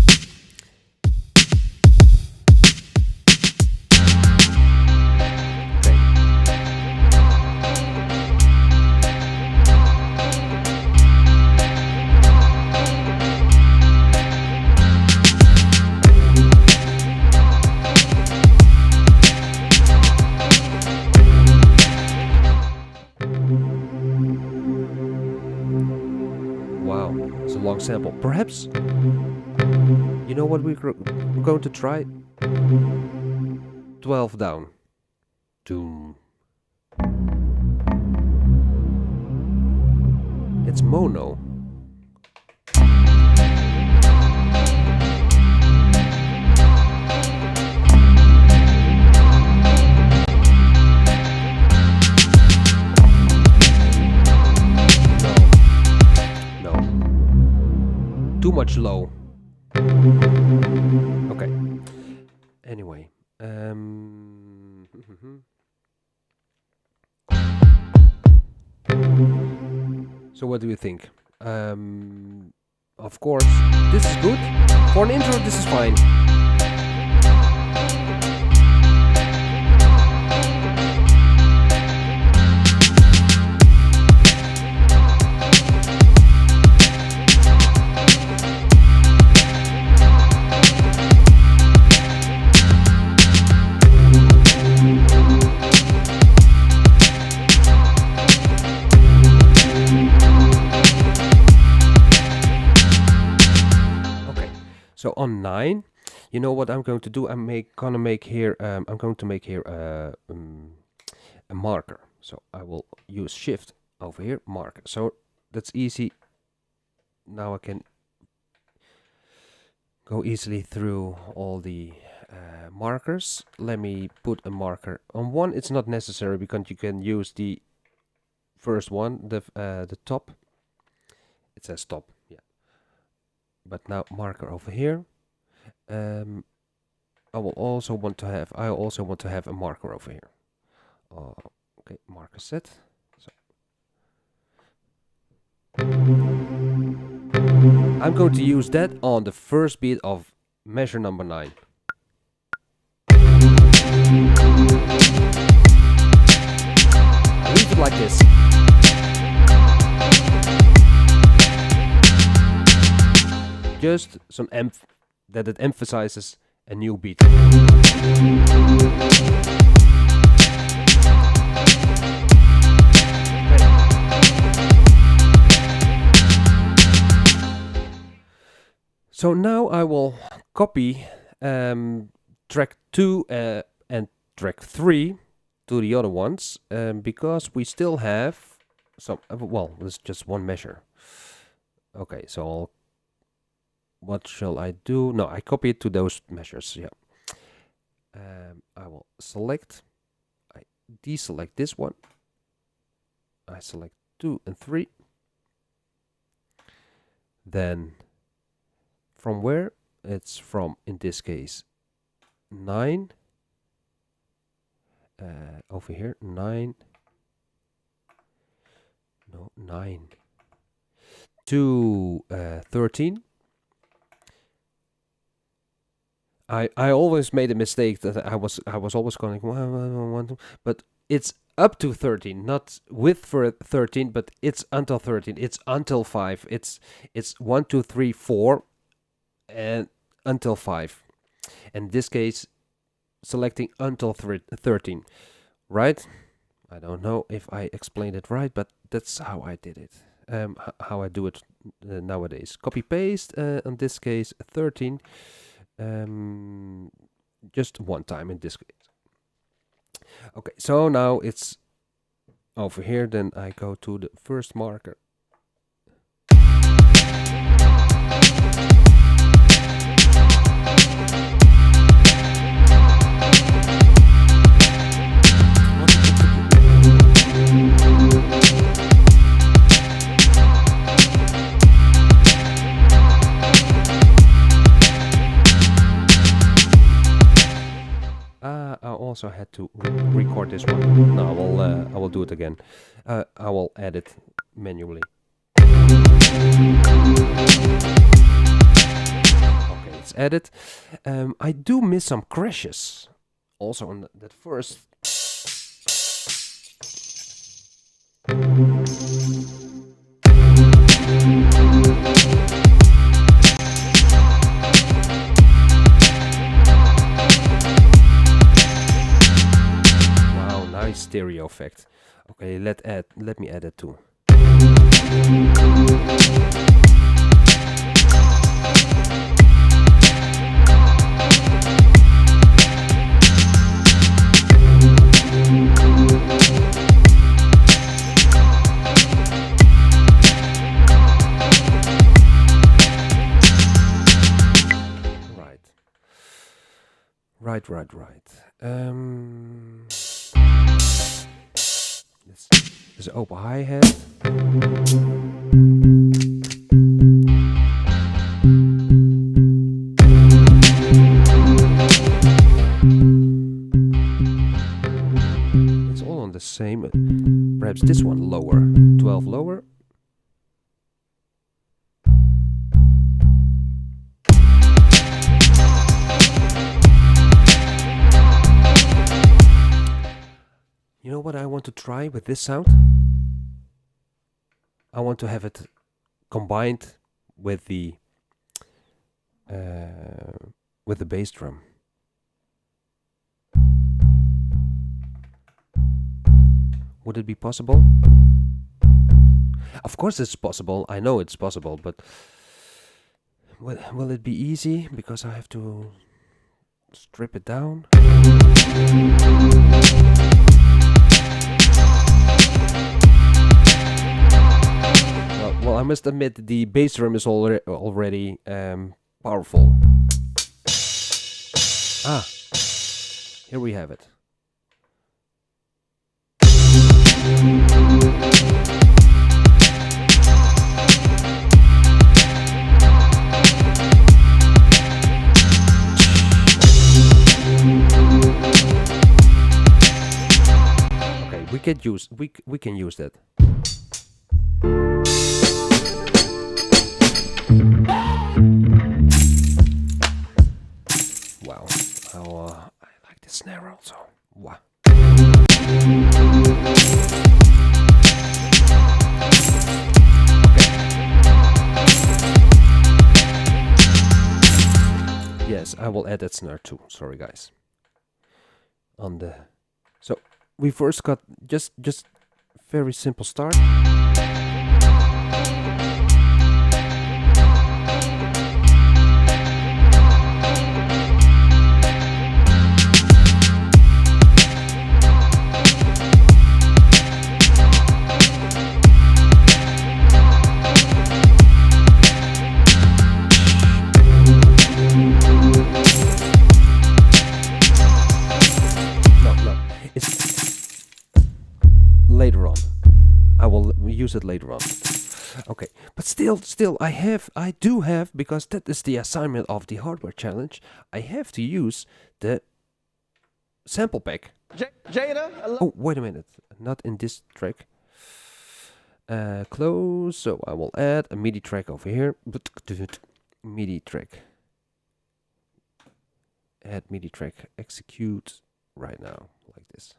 a long sample. Perhaps, you know what we're going to try? 12 down. Doom. It's mono. Too much low. Okay. Anyway. So what do you think? Of course, this is good. For an intro, this is fine. So on 9, you know what I'm going to do? I'm going to make here a marker. So I will use Shift over here, marker. So that's easy. Now I can go easily through all the markers. Let me put a marker on 1. It's not necessary because you can use the first one, the top. It says top. But now marker over here. I also want to have a marker over here. Okay, marker set. So I'm going to use that on the first beat of measure number 9. Leave it like this. Just some that it emphasizes a new beat. So now I will copy track 2 and track 3 to the other ones because we still have some. Well, there's just one measure. Okay, so what shall I do? No, I copy it to those measures. Yeah. I will select. I deselect this one. I select 2 and 3. Then from where? It's from, in this case, 9. Over here, 9. No, 9 to 13. I always made a mistake that I was always going 1, 1, 2, but it's up to 13, not with for 13, but it's until 13. It's until 5. It's 1, 2, 3, 4, and until 5. In this case, selecting until 13, right? I don't know if I explained it right, but that's how I did it. How I do it nowadays. Copy paste. In this case, 13. Just one time in this case. Okay, so now it's over here. Then I go to the first marker. I also had to record this one. No, I will do it again. I will edit manually. Okay, it's edit. I do miss some crashes. Also on that first. Stereo effect. Okay, let me add it too. Right. This open hi-hat. It's all on the same. Perhaps this one lower. 12 lower. You know what I want to try with this sound? I want to have it combined with the bass drum. Would it be possible? Of course it's possible. I know it's possible, but will it be easy? Because I have to strip it down. Well, I must admit the bass drum is already powerful. Here we have it. Okay, we can use that. Wow, I like the snare also. Wow. Yes, I will add that snare too. Sorry, guys. So we first got just very simple start. Later on, I will use it later on. Okay, but still, I do have, because that is the assignment of the hardware challenge. I have to use the sample pack. Jada. Oh, wait a minute, not in this track. Close. So I will add a MIDI track over here. MIDI track. Add MIDI track. Execute right now, like this.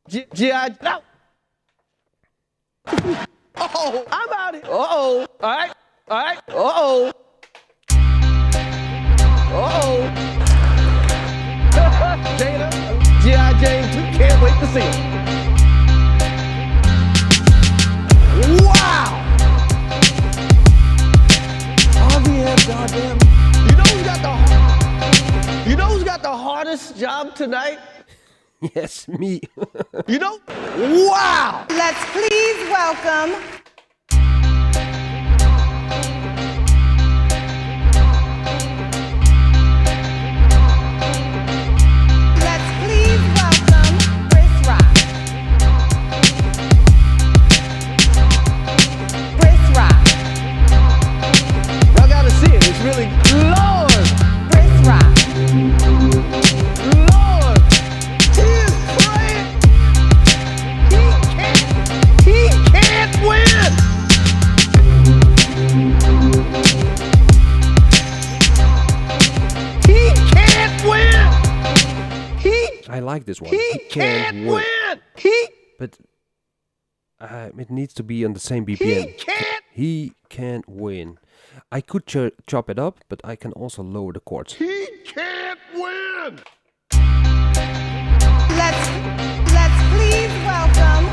G.I. No! Oh, I'm out here. Uh-oh. All right. Uh-oh. Jada, G.I. Jane 2, can't wait to see it. Wow! RVM, goddamn. You know who's got the hardest job tonight? Yes, me. You know? Wow! Let's please welcome Grtzzz Rock. Grtzzz Rock. Y'all gotta see it. It's really Lord! Grtzzz Rock. Lord! He's playing! He can't win! He can't win! I like this one. He can't win! But it needs to be on the same BPM. He can't win. I could chop it up, but I can also lower the chords. He can't win! Let's please welcome.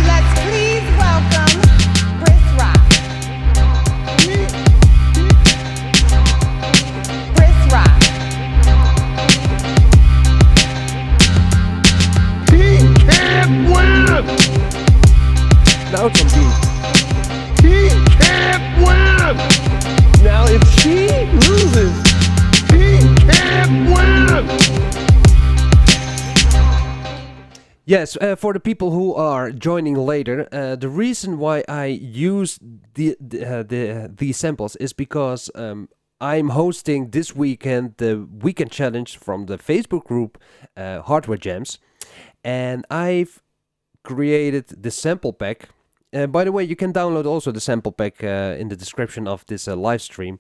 Let's please welcome Grtzzz Rock. Grtzzz Rock. He can't win! Now it's on beat. He Now, if she loses, he can't win. Yes, for the people who are joining later, the reason why I use these samples is because I'm hosting this weekend the weekend challenge from the Facebook group Hardware Jams, and I've created the sample pack. By the way, you can download also the sample pack in the description of this live stream,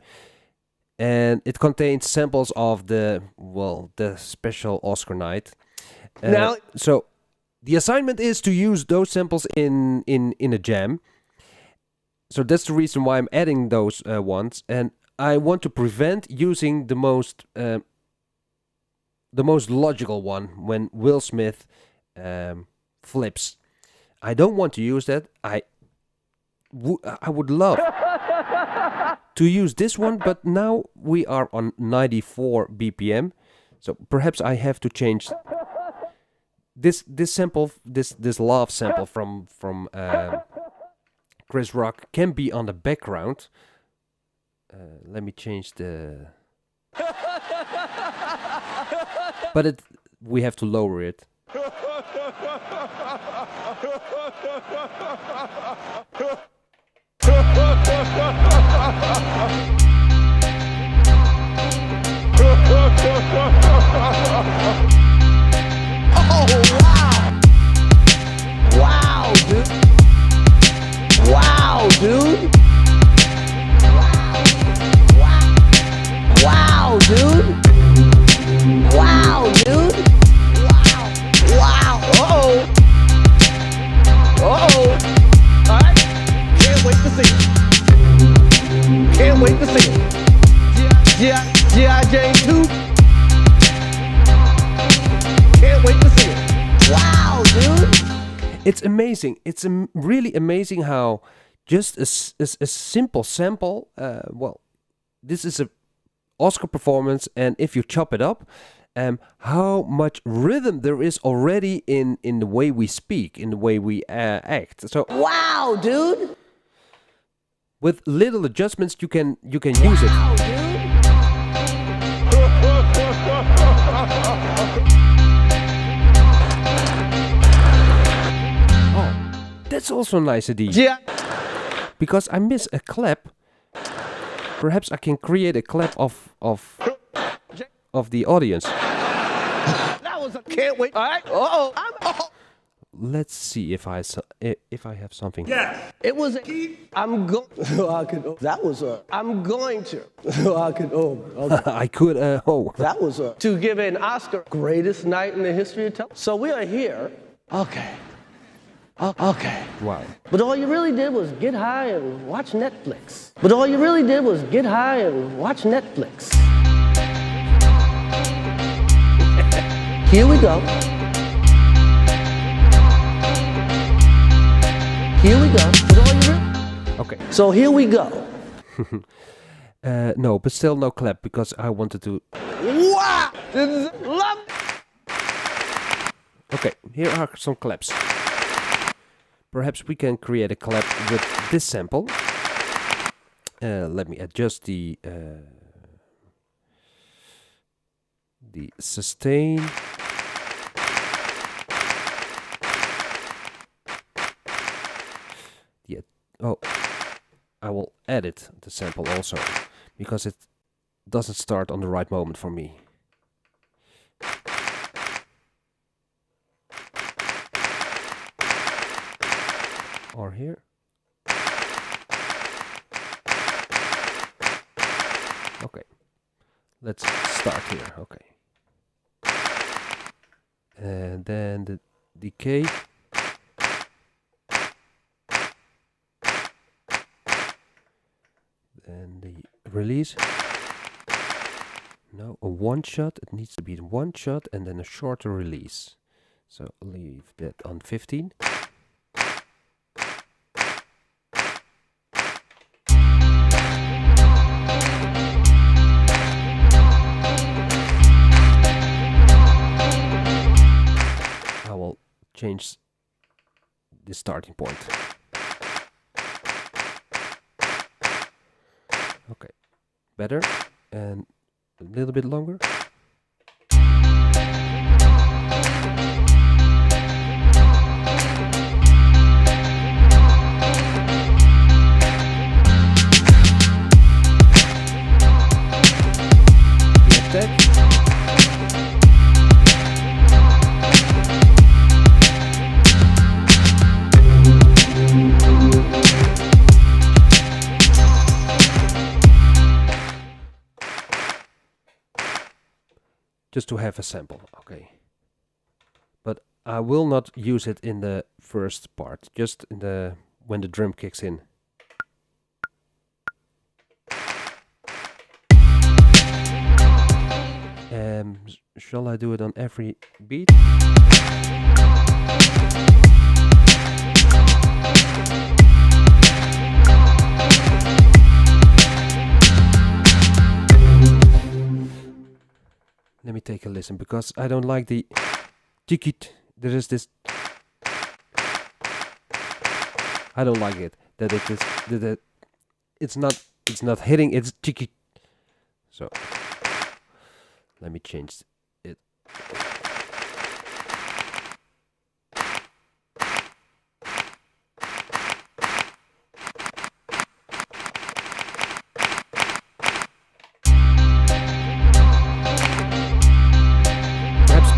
and it contains samples of the special Oscar night. Now, so the assignment is to use those samples in a jam. So that's the reason why I'm adding those ones, and I want to prevent using the most logical one when Will Smith flips. I don't want to use that. I would love to use this one, but now we are on 94 BPM, so perhaps I have to change this sample. This love sample from Chris Rock can be on the background. Let me change the. But we have to lower it. oh, wow. Wow, dude. Wow, dude. Wow, dude. Wow, dude. Wow. Wow. Uh-oh. Uh-oh. All right. Can't wait to see it. Can't wait to see it. G.I. Jane 2. Can't wait to see it. Wow, dude. It's amazing. It's really amazing how just a simple sample, this is a Oscar performance, and if you chop it up, how much rhythm there is already in the way we speak, in the way we act. So wow, dude. With little adjustments, you can use it. Wow, dude. Oh, that's also a nice idea. Yeah. Because I miss a clap. Perhaps I can create a clap of the audience. That was a can't wait. All right. Uh-oh. Let's see if I have something. Yes. It was I'm going. I could. That was a. I'm going to. I could. Okay. I could. That was a. To give an Oscar greatest night in the history of television. So we are here. Okay. Okay. Wow. But all you really did was get high and watch Netflix. But all you really did was get high and watch Netflix. Here we go. Here we go. But all you really... Okay. So here we go. No, but still no clap because I wanted to. Wow! Love. Okay, here are some claps. Perhaps we can create a clap with this sample. Let me adjust the sustain. I will edit the sample also because it doesn't start on the right moment for me. Or here. Okay. Let's start here. Okay. And then the decay. And the release. No, a one shot. It needs to be one shot and then a shorter release. So leave that on 15. I will change the starting point. Okay, better. And a little bit longer. Just to have a sample, okay. But I will not use it in the first part, just in the when the drum kicks in. Shall I do it on every beat? Let me take a listen, because I don't like the ticket. There is this. I don't like it. That it is that it's not hitting. It's ticket. So let me change it.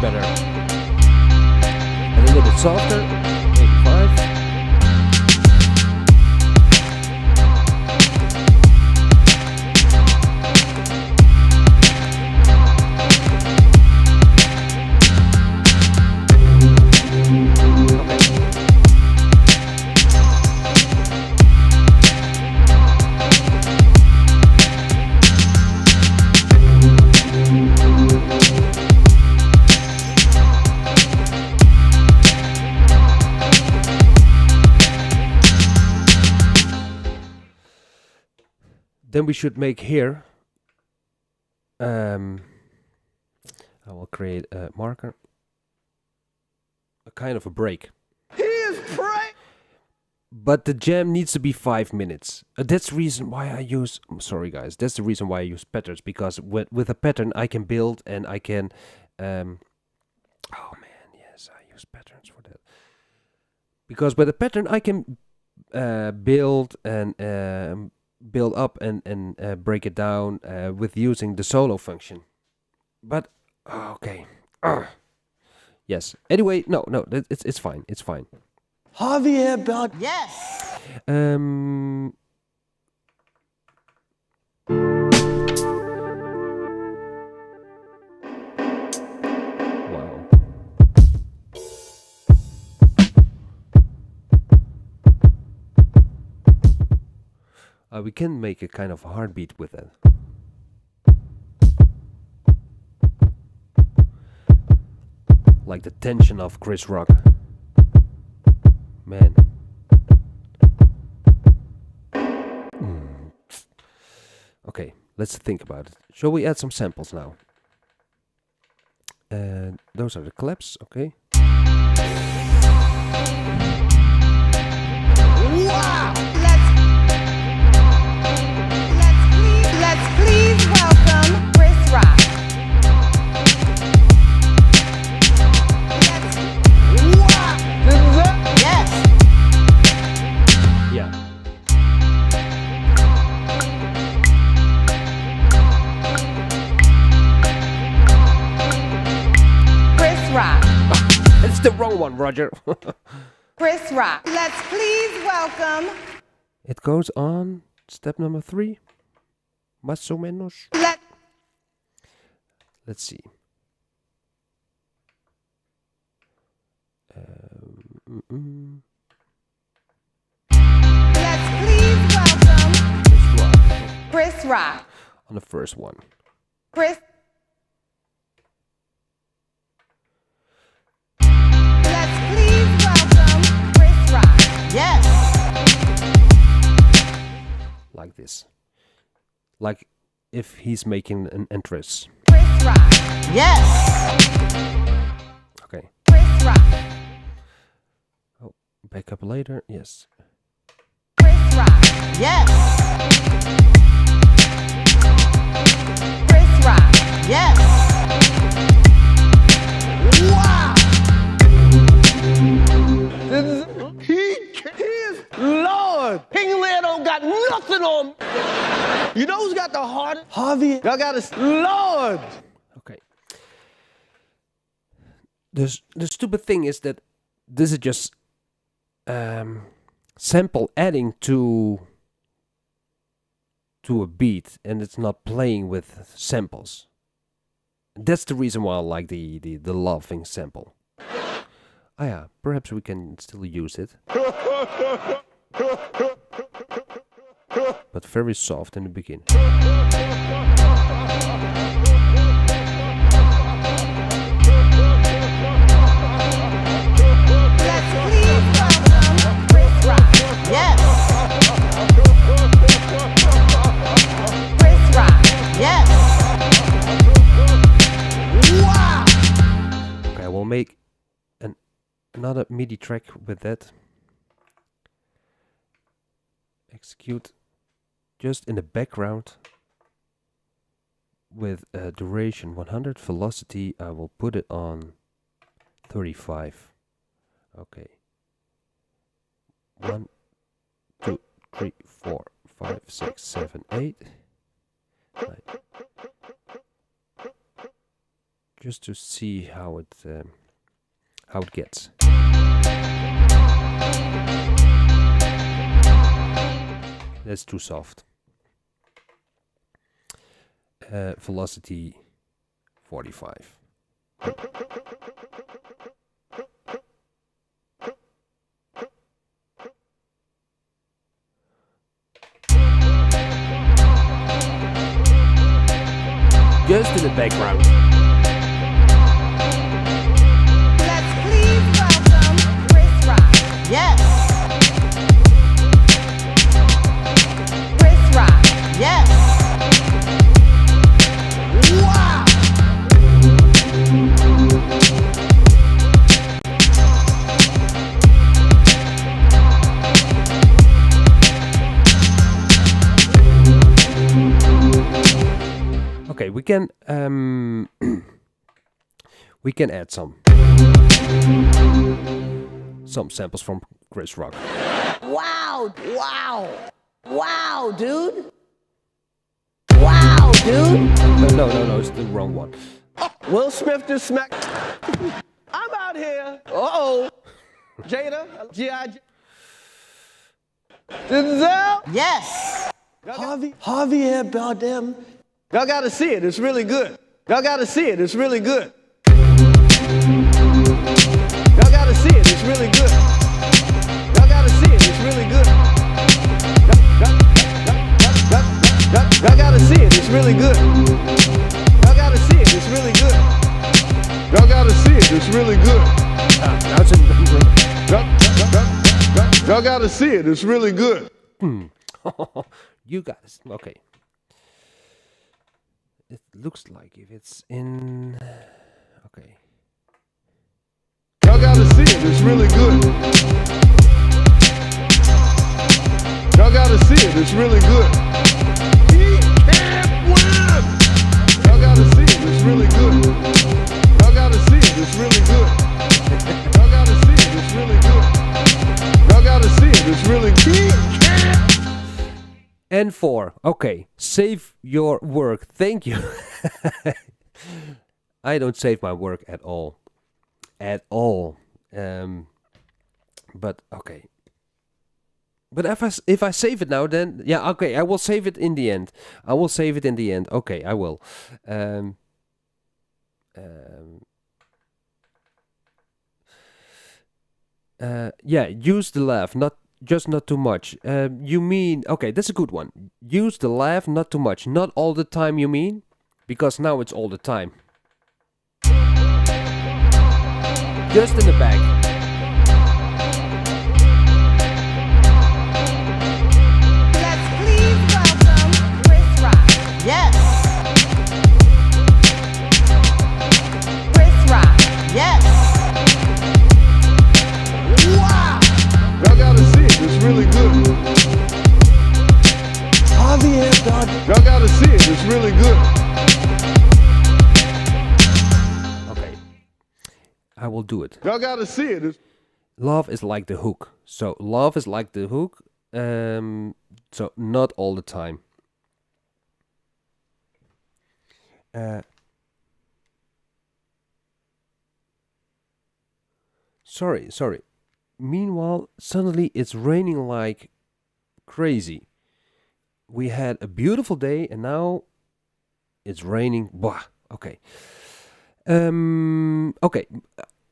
Better. And a little bit softer. 85. Then we should make here. I will create a marker. A kind of a break. He is praying. But the jam needs to be 5 minutes. That's the reason why I use. I'm sorry, guys. That's the reason why I use patterns, because with a pattern I can build and I can. Oh man, yes, I use patterns for that. Because with a pattern I can build and. Build up and break it down with using the solo function. But okay, yes. Anyway, no, it's fine. It's fine. Javier Bell. Yes. Wow. We can make a kind of heartbeat with it. Like the tension of Chris Rock. Man. Okay, let's think about it. Shall we add some samples now? Those are the claps, okay. Wow. Let's please welcome Chris Rock. Yes. Yeah. Chris Rock. It's the wrong one, Roger. Chris Rock. Let's please welcome. It goes on step number 3. Más o menos. Let's see. Let's please welcome Chris Rock. On the first one. Chris. Let's please welcome Chris Rock. Yes. Like this. Like if he's making an entrance. Chris Rock. Yes. Okay. Chris Rock. Oh, back up later. Yes. Chris Rock. Yes. Yes. Wow. He is Lord. Pingland don't got nothing on me. You know who's got the hardest? Harvey. Y'all got to Lord. Okay. The stupid thing is that this is just sample adding to a beat, and it's not playing with samples. That's the reason why I like the laughing sample. Oh yeah, perhaps we can still use it. But very soft in the beginning. Let's please welcome Chris Rock. Yes. Chris Rock. Yes. Wow. Okay, we'll make another MIDI track with that. Execute just in the background with duration 100, velocity I will put it on 35. Okay. 1, 2, 3, 4, 5, 6, 7, 8, 9. Just to see how it gets. That's too soft. Velocity 45. Just in the background. Let's please welcome Chris Rock. Yes. Chris Rock. Yes. Wow. Okay, we can we can add some samples from Chris Rock. Wow. Wow. Wow, dude. Wow, dude. No, it's the wrong one. Will Smith just smacked. I'm out here. Uh-oh. Jada. G.I. Denzel. Yes. Harvey here, Bardem. Y'all gotta see it. It's really good. Y'all gotta see it. It's really good. Y'all gotta see it. It's really good. Y'all gotta see it. It's really good. Y'all gotta see it. It's really good. Y'all gotta see it. It's really good. Y'all gotta see it. It's really good. Y'all gotta see it. It's really good. You guys, okay. It looks like if it's in, okay. Y'all gotta see it. It's really good. Y'all gotta see it. It's really good. He can't win. Y'all gotta see it. It's really good. Y'all gotta see it. It's really good. Y'all gotta see it. It's really good. Y'all gotta see it. It's really good. And 4. Okay, save your work. Thank you. I don't save my work at all. At all. But okay. But if I save it now, then yeah, okay, I will save it in the end. I will save it in the end. Okay, I will. Yeah, use the laugh, not too much. You mean, okay, that's a good one. Use the laugh, not too much. Not all the time, you mean? Because now it's all the time. Just in the back. Let's please welcome Chris Rock. Yes. Chris Rock. Yes. Wow. Y'all gotta see it. It's really good. Harvey and Dodge. Y'all gotta see it. It's really good. I will do it. Y'all gotta see it. Love is like the hook. So love is like the hook. So not all the time. Sorry. Meanwhile, suddenly it's raining like crazy. We had a beautiful day and now it's raining. Blah. Okay. Okay.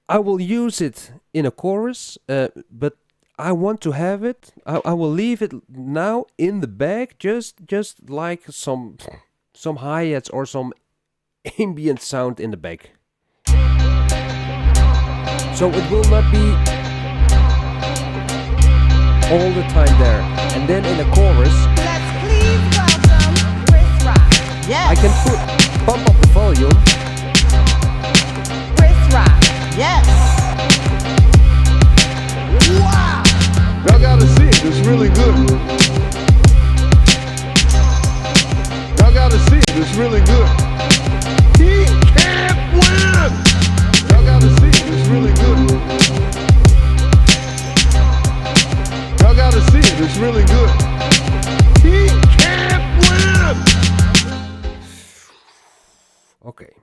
I will use it in a chorus, but I want to have it. I will leave it now in the back, just like some hi-hats or some ambient sound in the back. So it will not be all the time there. And then in the chorus, Let's please welcome Grtzzz. Yes. I can pump up the volume. Grtzzz. Yes. Wow! Y'all gotta see it. It's really good. Y'all gotta see it. It's really good. He can't win! Y'all gotta see it. It's really good. Y'all gotta see it. It's really good. He can't win! Okay.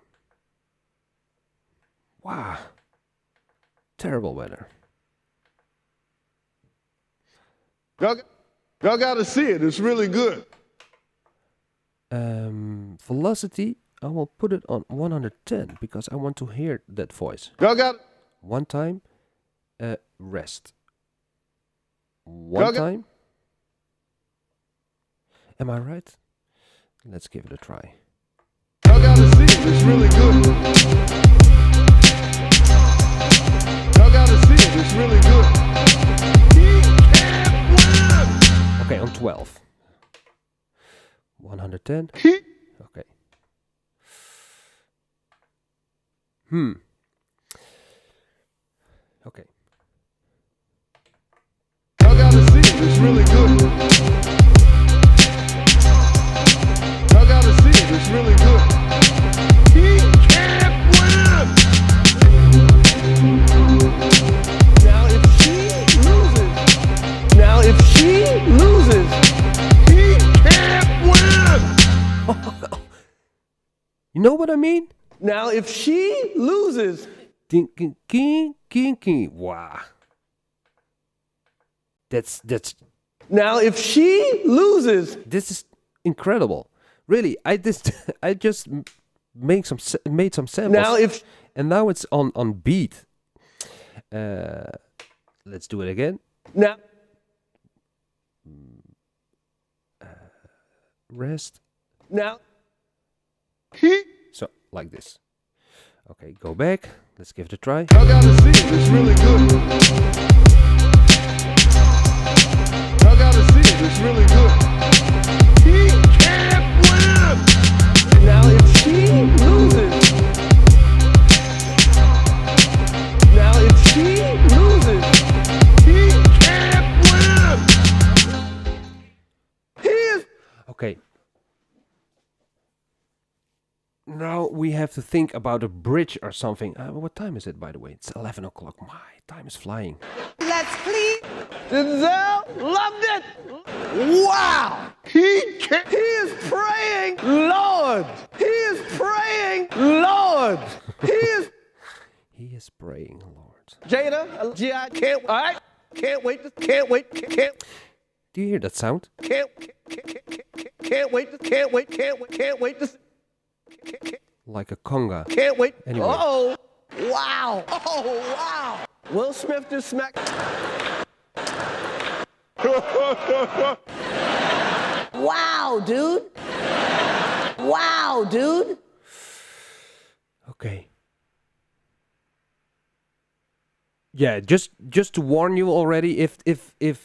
Wow. Terrible weather. Y'all gotta see it. It's really good. Velocity, I will put it on 110 because I want to hear that voice. Y'all got One time, rest. One time. Am I right? Let's give it a try. Y'all gotta see it. It's really good. Y'all gotta see it. It's really good. He can't win! Okay, on 12. 110. Okay. Okay. Y'all gotta see it. It's really good. Y'all gotta see it. It's really good. He can't win! Now if she loses, He can't win! You know what I mean? now if she loses, Wow. That's now if she loses, this is incredible. Really, I just made some samples. now if and now it's on beat. Let's do it again. now Rest. now So like this. Okay, go back. Let's give it a try. Y'all gotta see it. It's really good. Y'all gotta see it. It's really good. He can't win! now if she loses, now if she loses, He can't win! he is Okay. Now we have to think about a bridge or something. What time is it, by the way? It's 11 o'clock. My time is flying. Let's please. Denzel loved it. Wow. He can't. He is praying, Lord. He is praying, Lord. He is He is praying, Lord. Jada, G.I. can't. All right. Can't wait. Do you hear that sound? Can't wait. Like a conga. Can't wait. Anyway. Oh, wow. Oh, wow. Will Smith just smacked. Wow, dude. Wow, dude. Okay. Yeah, just to warn you already, if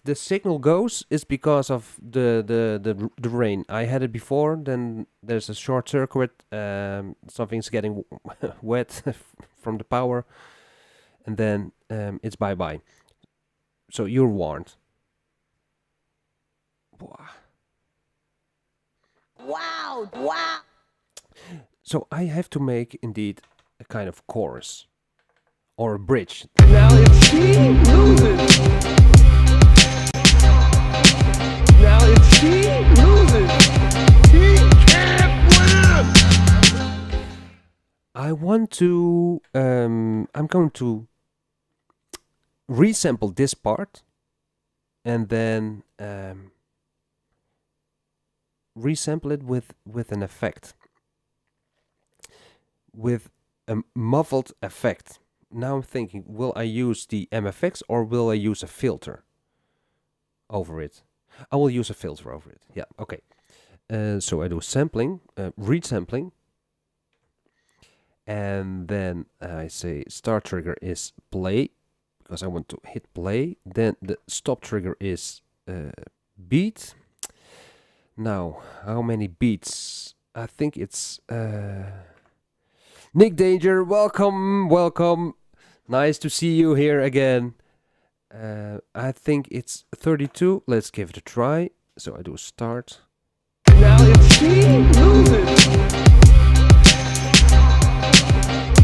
the signal goes, it's because of the rain. I had it before. Then there's a short circuit. Something's getting wet from the power, and then it's bye bye. So you're warned. Wow, wow. So I have to make indeed a kind of chorus or a bridge. Now if she loses. Now if she loses. He can't win. I want to, I'm going to resample this part and then resample it with an effect, with a muffled effect. Now I'm thinking, will I use the MFX or will I use a filter over it? I will use a filter over it. Yeah, okay. So I do sampling, resampling, and then I say start trigger is play because I want to hit play. Then the stop trigger is beat. Now, how many beats? I think it's Nick Danger. Welcome, welcome. Nice to see you here again. I think it's 32. Let's give it a try. So I do start. Now if she loses.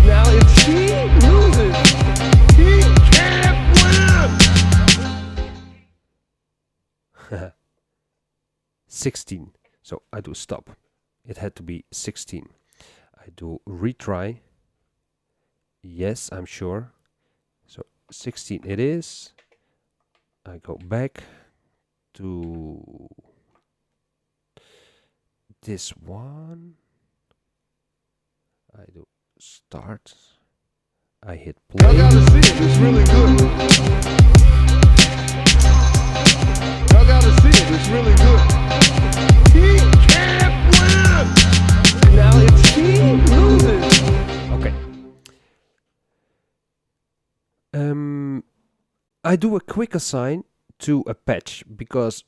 Now if she loses. He can't win. 16. So I do stop. It had to be 16. I do retry. Yes, I'm sure. So 16 it is. I go back to this one. I do start. I hit Y'all play. gotta see it, it's really good. Y'all gotta see it, it's really good. He can't win. Now if she loses. Okay. I do a quick assign to a patch because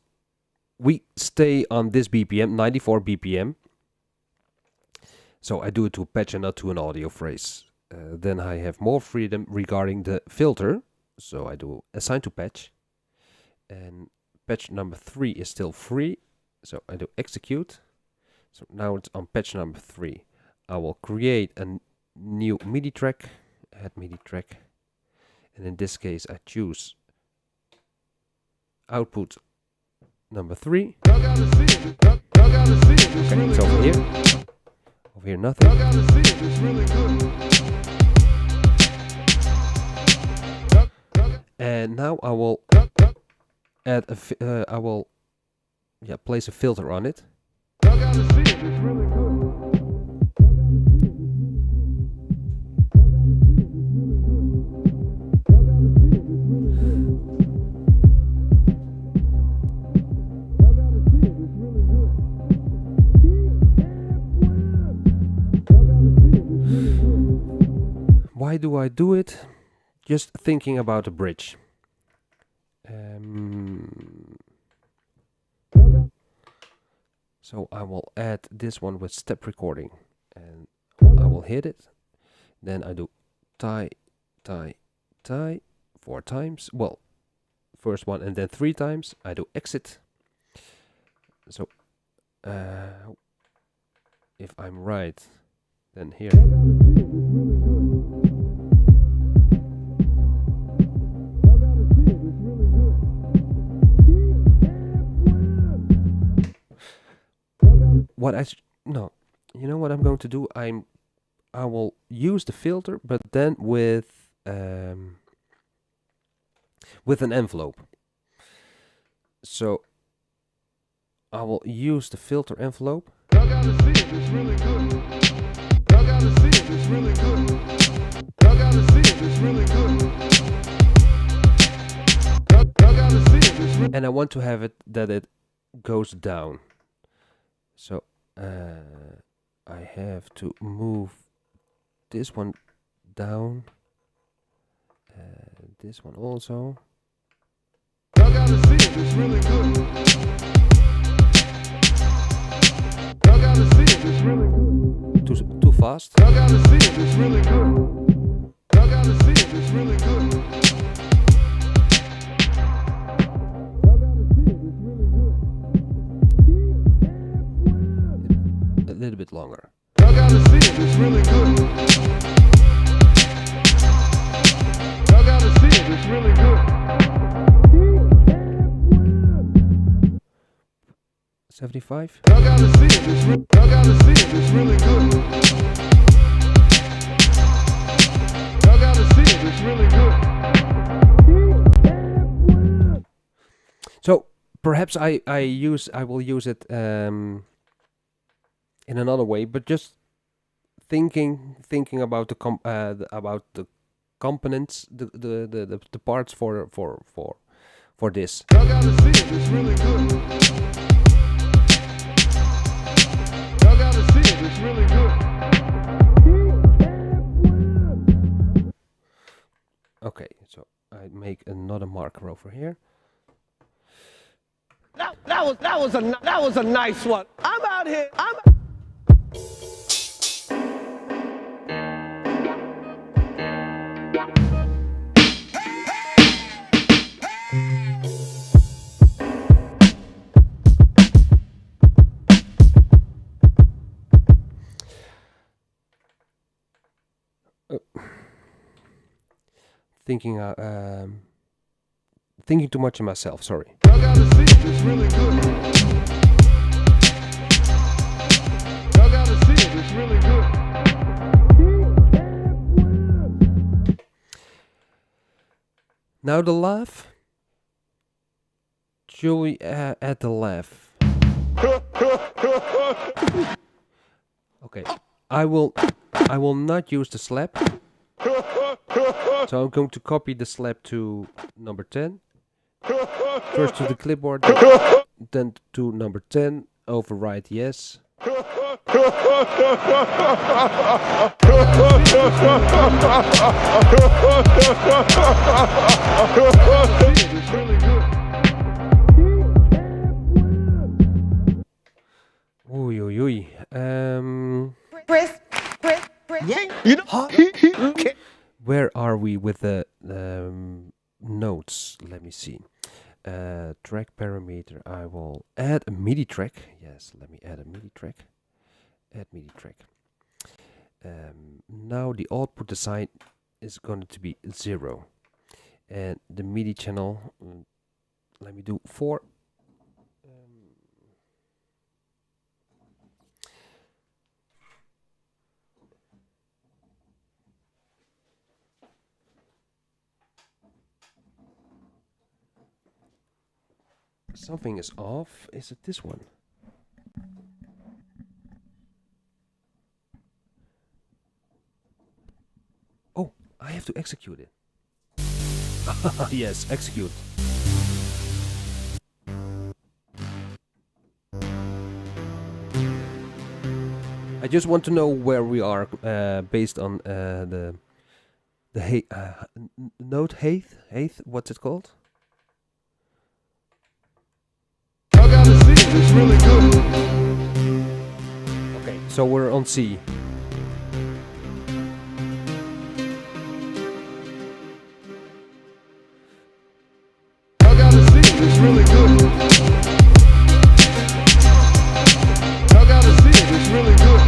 we stay on this BPM, 94 BPM. So I do it to a patch and not to an audio phrase. Then I have more freedom regarding the filter. So I do assign to patch. And patch number 3 is still free. So I do execute. So now it's on patch number 3. I will create a new MIDI track. Add MIDI track. And in this case I choose output number 3. Y'all gotta see it, y'all gotta see it, it's Okay, really it's over good. here. Over here nothing. Y'all gotta see it, it's really good. And now I will add a I will place a filter on it. Y'all gotta see it, it's really good. Why do I do it? Just thinking about a bridge. So I will add this one with step recording and I will hit it. Then I do tie, tie, tie 4 times. Well, first one and then 3 times. I do exit. So if I'm right, then here. No, you know what I'm going to do? I will use the filter, but then with an envelope. So I will use the filter envelope. Y'all gotta see it, it's really good. Y'all gotta see it, it's really good. Y'all gotta see it, it's really good. Y'all gotta see it, it's really. And I want to have it that it goes down. So I have to move this one down, this one also. Y'all gotta see it, it's really good. Y'all gotta see it, it's really good. Too fast. Y'all gotta see it, it's really good. Y'all gotta see it, it's really good. Y'all gotta see it, it's really good. A little bit longer. Y'all gotta see it, it's really good. 75. Y'all gotta see it. Y'all gotta see it. It's really good. Y'all gotta see it. It's really good. So perhaps I will use it in another way, but just thinking about the components, the parts for this. Y'all gotta see it. It's really good. Y'all gotta see it. It's really good. Okay, so I make another marker over here. That was a nice one. I'm out here. Thinking too much of myself. Sorry. Y'all gotta see it. It's really good. Y'all gotta see it. It's really good. Now the laugh. Should we add the laugh? Okay. I will not use the slap. So I'm going to copy the slap to number 10. First to the clipboard, then to number 10. Override yes. It's really good. Oei, oei, oei. You know, Where are we with the notes? Let me see. Track parameter. I will add a MIDI track. Yes, let me add a MIDI track. Add MIDI track. Now the output design is going to be 0. And the MIDI channel, let me do 4. Something is off. Is it this one? Oh, I have to execute it. Yes, execute. I just want to know where we are based on the note height. What's it called? Y'all gotta see it. It's really good. Okay, so we're on C. Y'all gotta see it. It's really good. Y'all gotta see it. It's really good.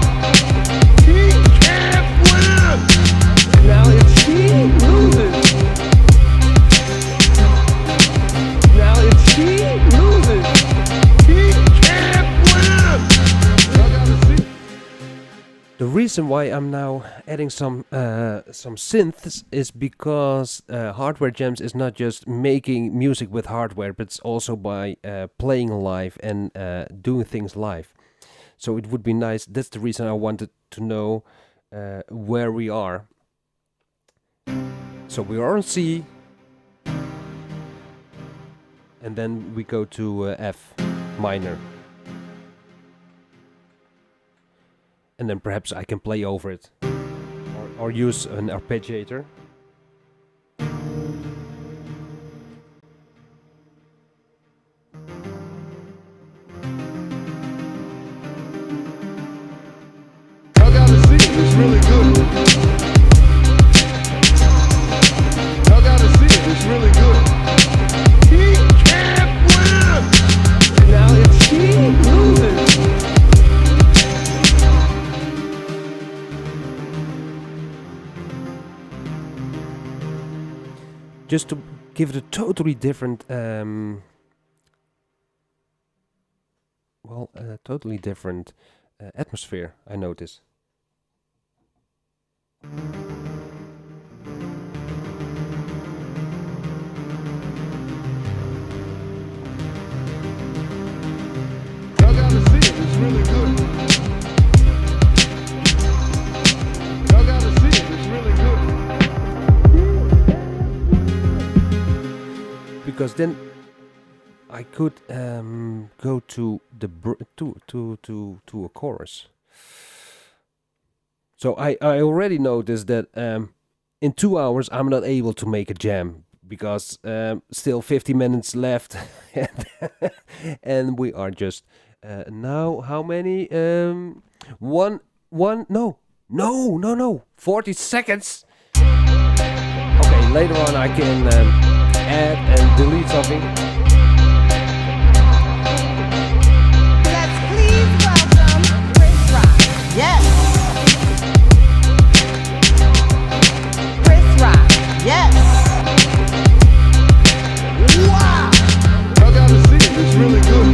He can't win. now if she loses. Now if she loses. He can't win. Y'all gotta see it. The reason why I'm now adding some synths is because Hardware Jams is not just making music with hardware, but it's also by playing live and doing things live. So it would be nice. That's the reason I wanted to know where we are. So we are on C, and then we go to F minor. And then perhaps I can play over it. Or use an arpeggiator. Y'all gotta see it. It's really good. Y'all gotta see it. It's really good. He can't win. Now if she loses. Just to give it a totally different well, a totally different atmosphere, I notice. Y'all gotta see it, it's really good. Y'all gotta see it, it's really good. Because then I could go to the to a chorus. So I already noticed that in 2 hours I'm not able to make a jam because still 50 minutes left, and we are just now how many 40 seconds. Okay, later on I can add and delete something. Let's please welcome Grtzzz. Yes. Grtzzz. Yes. Wow! Y'all gotta see it, it's really good.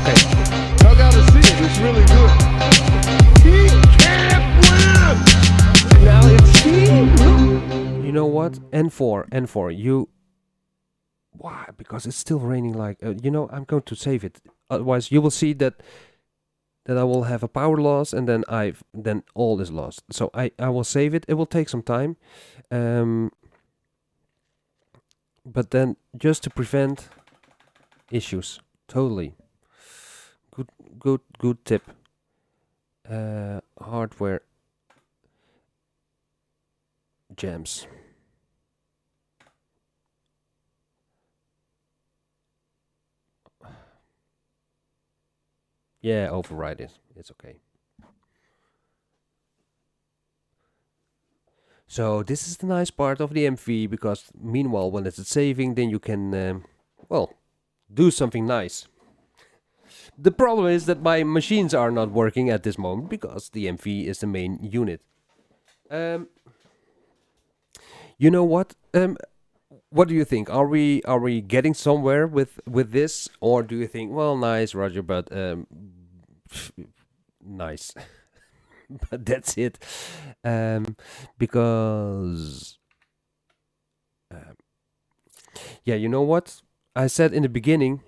Okay. Y'all gotta see it, it's really good. He can't win! Now it's you know what? N4. Why? Because it's still raining. Like I'm going to save it. Otherwise, you will see that I will have a power loss, and then all is lost. So I will save it. It will take some time, but then just to prevent issues. Totally. Good tip. Hardware jams. Yeah, override it. It's okay. So this is the nice part of the MV, because meanwhile when it's saving, then you can do something nice. The problem is that my machines are not working at this moment because the MV is the main unit. You know what? What do you think? Are we getting somewhere with this, or do you think, well, nice, Roger, but nice, but that's it? Because yeah, you know what I said in the beginning.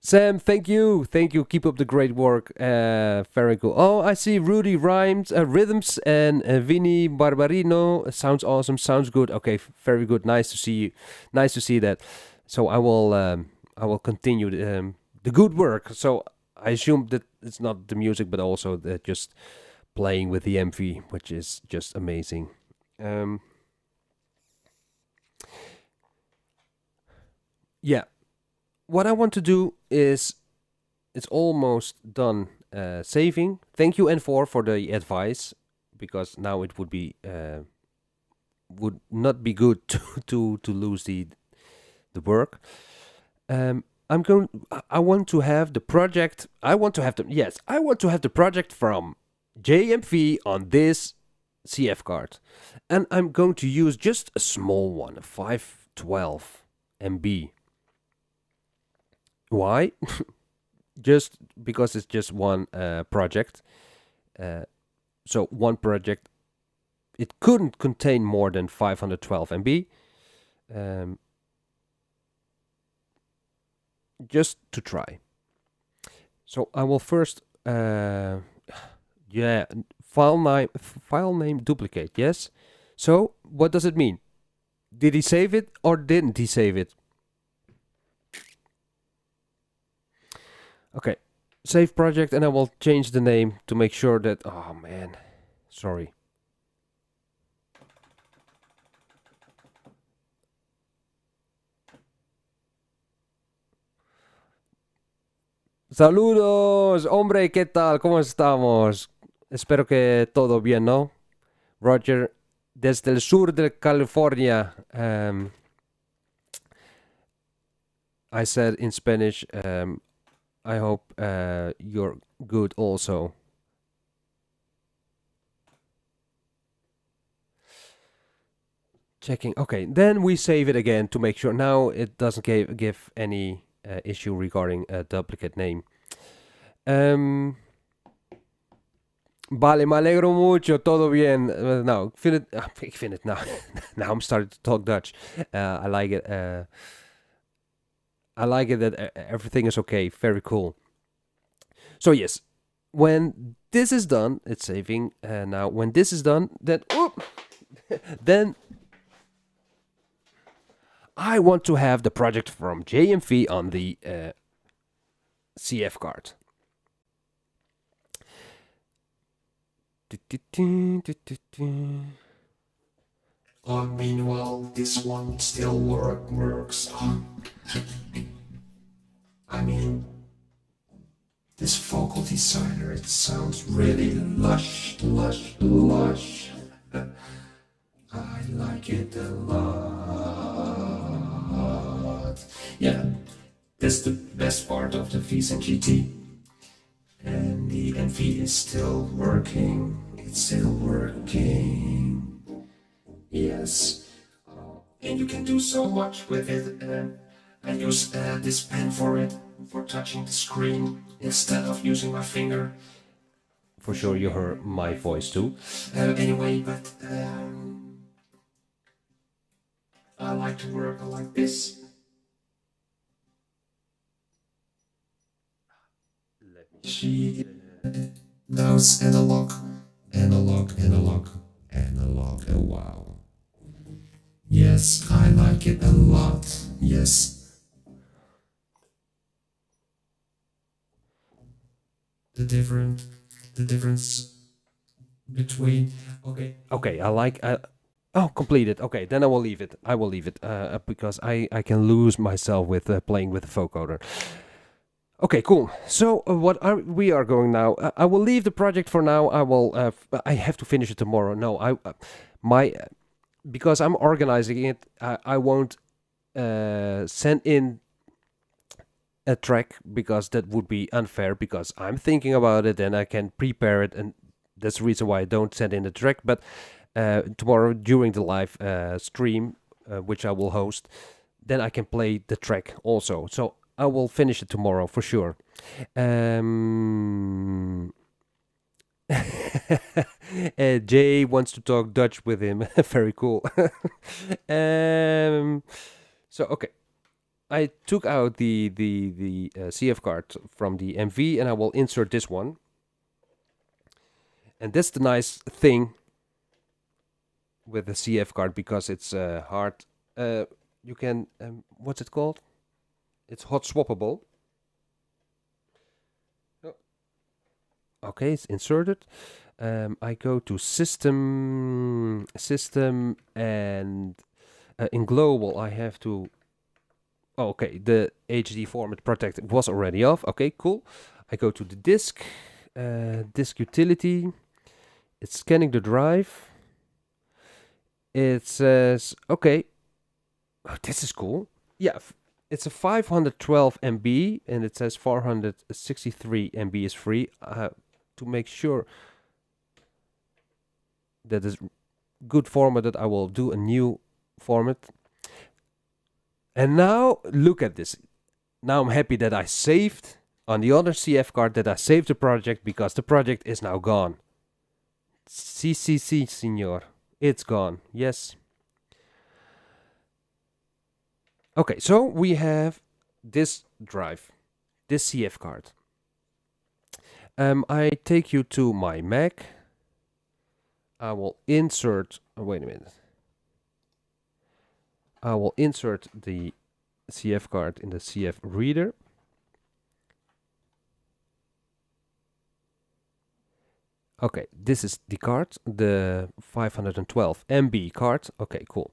Sam, thank you, keep up the great work. Very cool. Oh, I see Rudy Rhymes, Rhythms, and Vinny Barbarino. Sounds awesome, sounds good. Okay, very good. Nice to see you. Nice to see that. So I will continue the good work. So I assume that it's not the music, but also just playing with the MV, which is just amazing. Yeah. What I want to do is, it's almost done saving. Thank you N4 for the advice, because now it would not be good to lose the work. I want to have the project. I want to have the project from JMV on this CF card, and I'm going to use just a small one, a 512 MB. Why? Just because it's just one project. So one project, it couldn't contain more than 512 MB. Just to try. So I will first, file name duplicate. Yes. So what does it mean? Did he save it or didn't he save it? Okay, save project, and I will change the name to make sure that, oh man, sorry. Saludos, hombre, ¿qué tal? ¿Cómo estamos? Espero que todo bien, ¿no? Roger, desde el sur de California. I said in Spanish, I hope you're good also. Checking. Okay, then we save it again to make sure. Now it doesn't give any issue regarding a duplicate name. Vale, me alegro mucho, todo bien. Nou, ik vind het nou. Now I'm starting to talk Dutch. I like it. I like it that everything is okay. Very cool. So yes, when this is done, it's saving. Now, when this is done, then I want to have the project from JMV on the CF card. Meanwhile, this one still works. I mean, this vocal designer, it sounds really lush. I like it a lot. Yeah, that's the best part of the Visa GT. And the MV is still working. It's still working. Yes. And you can do so much with it. I use this pen for it, for touching the screen, instead of using my finger. For sure you heard my voice too. Anyway, but I like to work like this. Let me see. Those analog. Oh, wow. Yes, I like it a lot. Yes. The difference between. Okay, I like. Oh, completed. Okay, then I will leave it. Because I can lose myself with playing with the vocoder. Okay, cool. So we are going now. I will leave the project for now. I have to finish it tomorrow. No, because I'm organizing it. I won't send in a track because that would be unfair. Because I'm thinking about it and I can prepare it, and that's the reason why I don't send in the track. But tomorrow during the live stream, which I will host, then I can play the track also. So I will finish it tomorrow for sure. Jay wants to talk Dutch with him. Very cool. So okay, I took out the CF card from the MV and I will insert this one. And that's the nice thing with the CF card, because it's hard. You can what's it called? It's hot swappable. Oh. Okay, it's inserted. I go to system, and in global I have to. Oh, okay, the HD format protect was already off. Okay, cool. I go to the disk, disk utility. It's scanning the drive. It says, okay, oh, this is cool. Yeah. It's a 512 MB and it says 463 MB is free. To make sure that is good format, that I will do a new format. And now look at this. Now I'm happy that I saved on the other CF card, that I saved the project, because the project is now gone. Si, senor. It's gone. Yes. Okay, so we have this drive, this CF card. I take you to my Mac. I will insert, wait a minute. I will insert the CF card in the CF reader. Okay, this is the card, the 512 MB card. Okay, cool.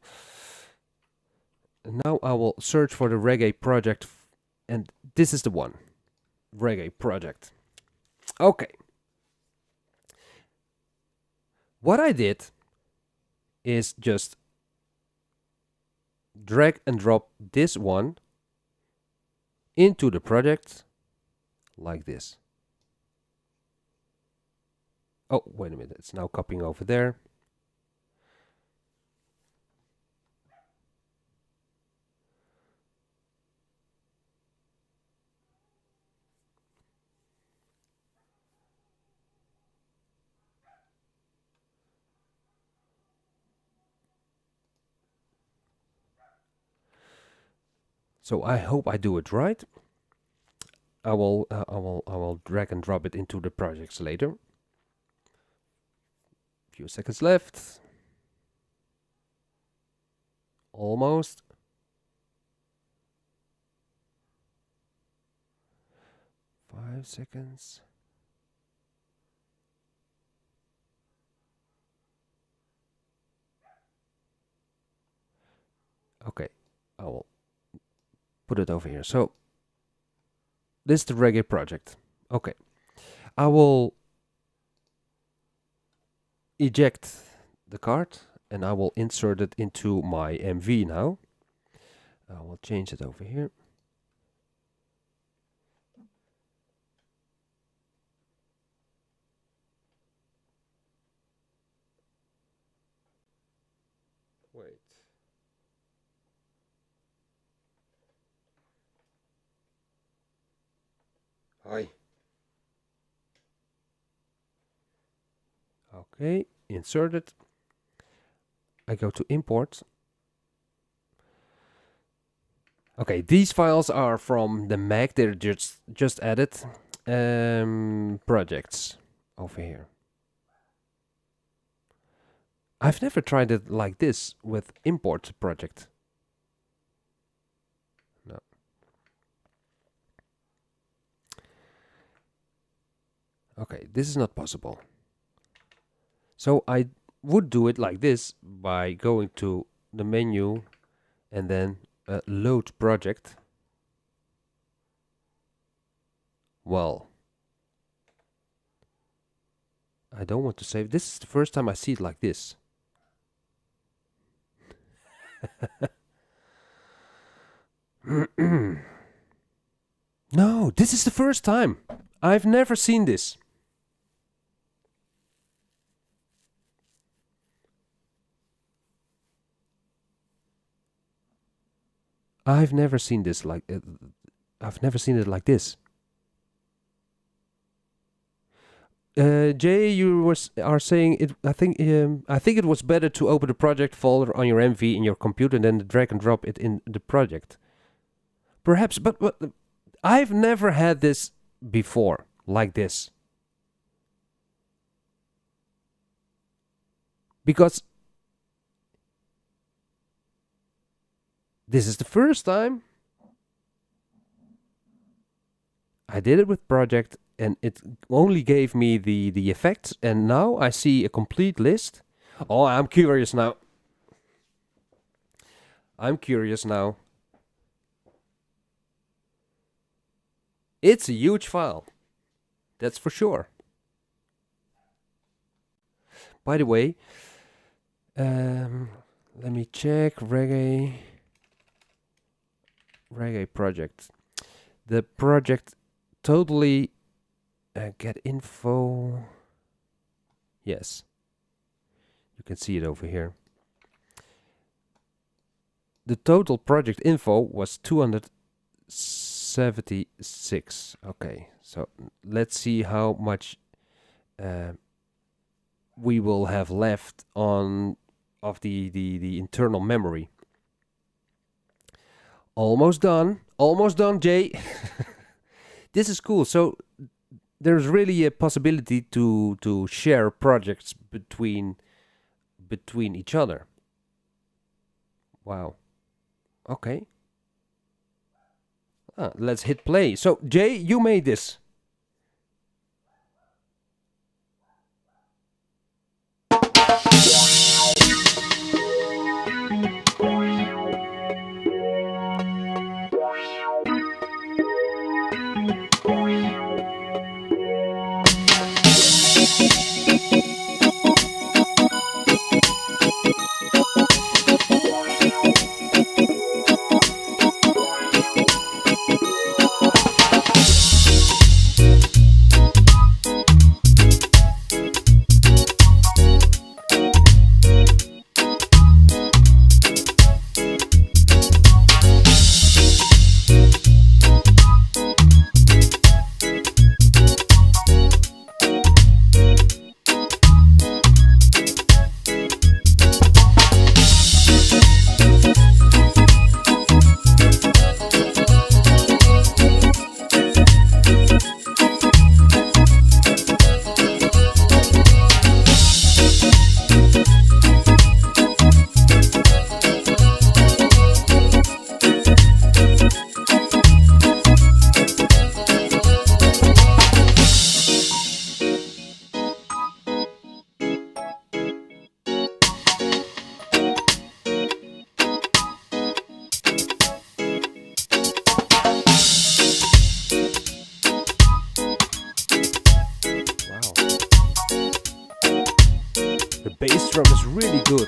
Now I will search for the reggae project, and this is the one, reggae project. Okay. What I did is just drag and drop this one into the project like this. Oh, wait a minute, it's now copying over there. So I hope I do it right. I will drag and drop it into the projects later. Few seconds left. Almost. Five seconds. Okay, I will put it over here. So this is the reggae project. Okay, I will eject the card and I will insert it into my MV now. I will change it over here. Wait. Hi. Okay, insert it. I go to import. Okay, these files are from the Mac. They're just added. Projects over here. I've never tried it like this with import project. No. Okay, this is not possible. So I would do it like this by going to the menu and then load project. Well, I don't want to save. This is the first time I see it like this. No, this is the first time. I've never seen this. I've never seen this like I've never seen it like this. Jay, you are saying it. I think it was better to open the project folder on your MV in your computer and then drag and drop it in the project. Perhaps, but I've never had this before like this. Because this is the first time I did it with project and it only gave me the effects, and now I see a complete list. Oh, I'm curious now. I'm curious now. It's a huge file. That's for sure. By the way, let me check reggae project. The project totally get info. Yes, you can see it over here. The total project info was 276. Okay, so let's see how much we will have left on of the internal memory. Almost done, Jay. This is cool. So there's really a possibility to share projects between each other. Wow. Okay. Let's hit play. So Jay, you made this. bass drum is really good.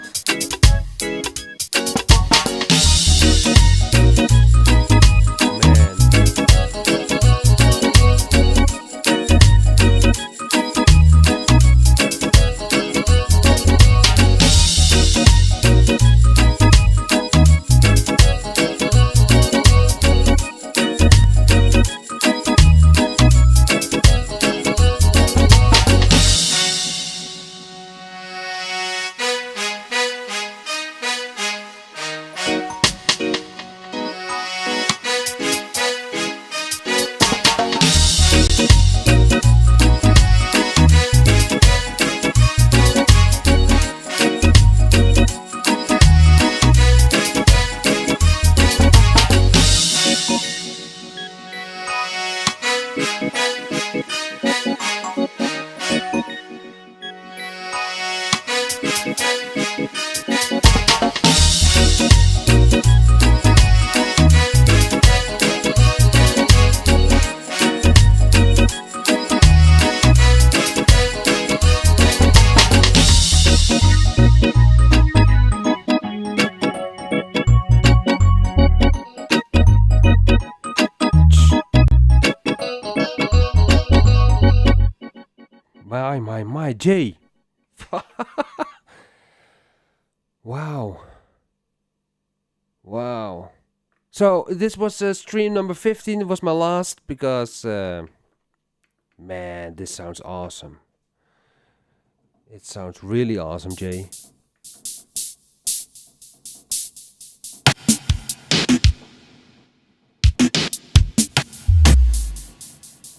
My Jay. Wow. Wow. So this was stream number 15. It was my last because man, this sounds awesome. It sounds really awesome, Jay.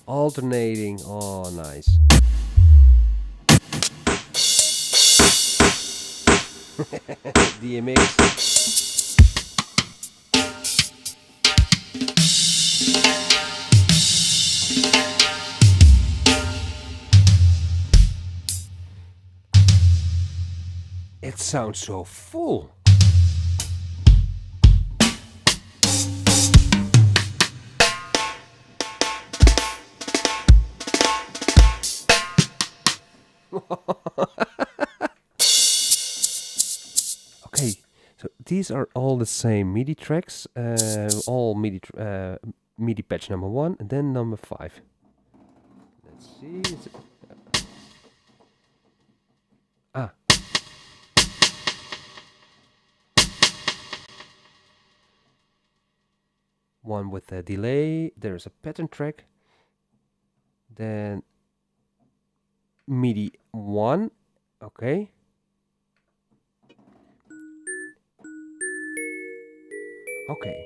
Alternating. Oh, nice. DMX. It sounds so full. Okay, so these are all the same MIDI tracks, all MIDI MIDI patch number 1 and then number 5. Let's see. One with a delay. There's a pattern track. Then MIDI 1. Okay. Okay.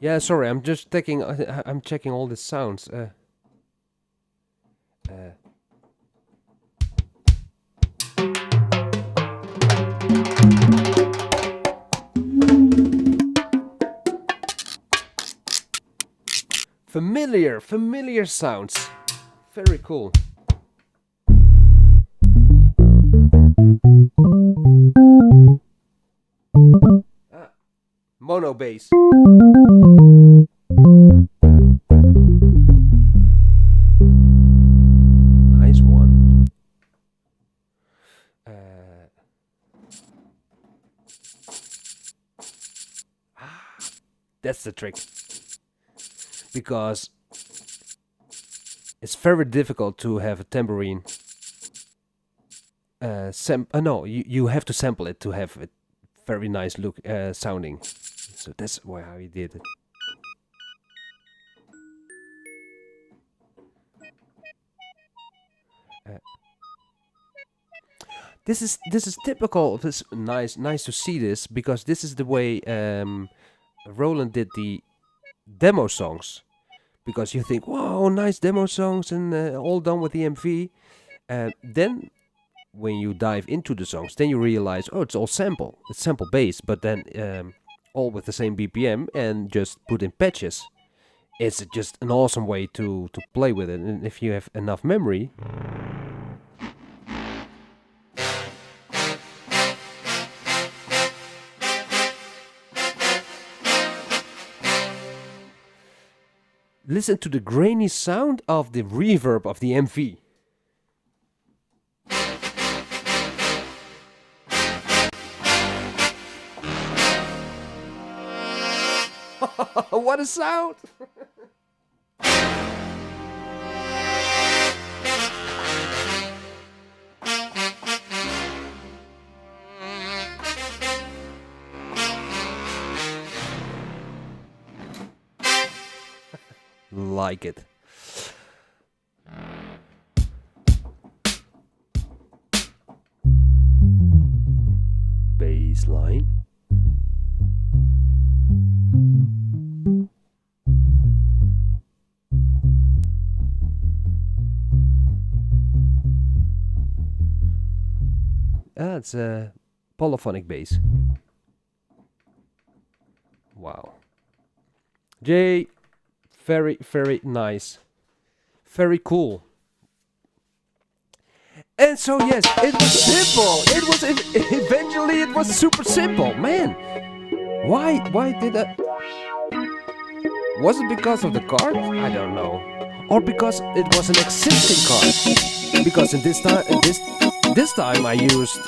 Yeah, sorry, I'm just taking. I'm checking all the sounds. Familiar sounds. Very cool. Mono bass. Nice one. That's the trick. Because it's very difficult to have a tambourine. No, you have to sample it to have it very nice look sounding. So that's how he did it. This is typical. This nice to see this because this is the way Roland did the demo songs. Because you think, wow, nice demo songs and all done with the MV. Then when you dive into the songs, then you realize, oh, it's all sample. It's sample based, but then all with the same BPM and just put in patches. It's just an awesome way to play with it. And if you have enough memory, listen to the grainy sound of the reverb of the MV. What a sound! Like it. Bass line. It's a polyphonic bass. Wow. Jay, very, very nice. Very cool. And so yes, it was simple. It was eventually it was super simple, man. Why did that? Was it because of the card? I don't know. Or because it was an existing card? Because in this time I used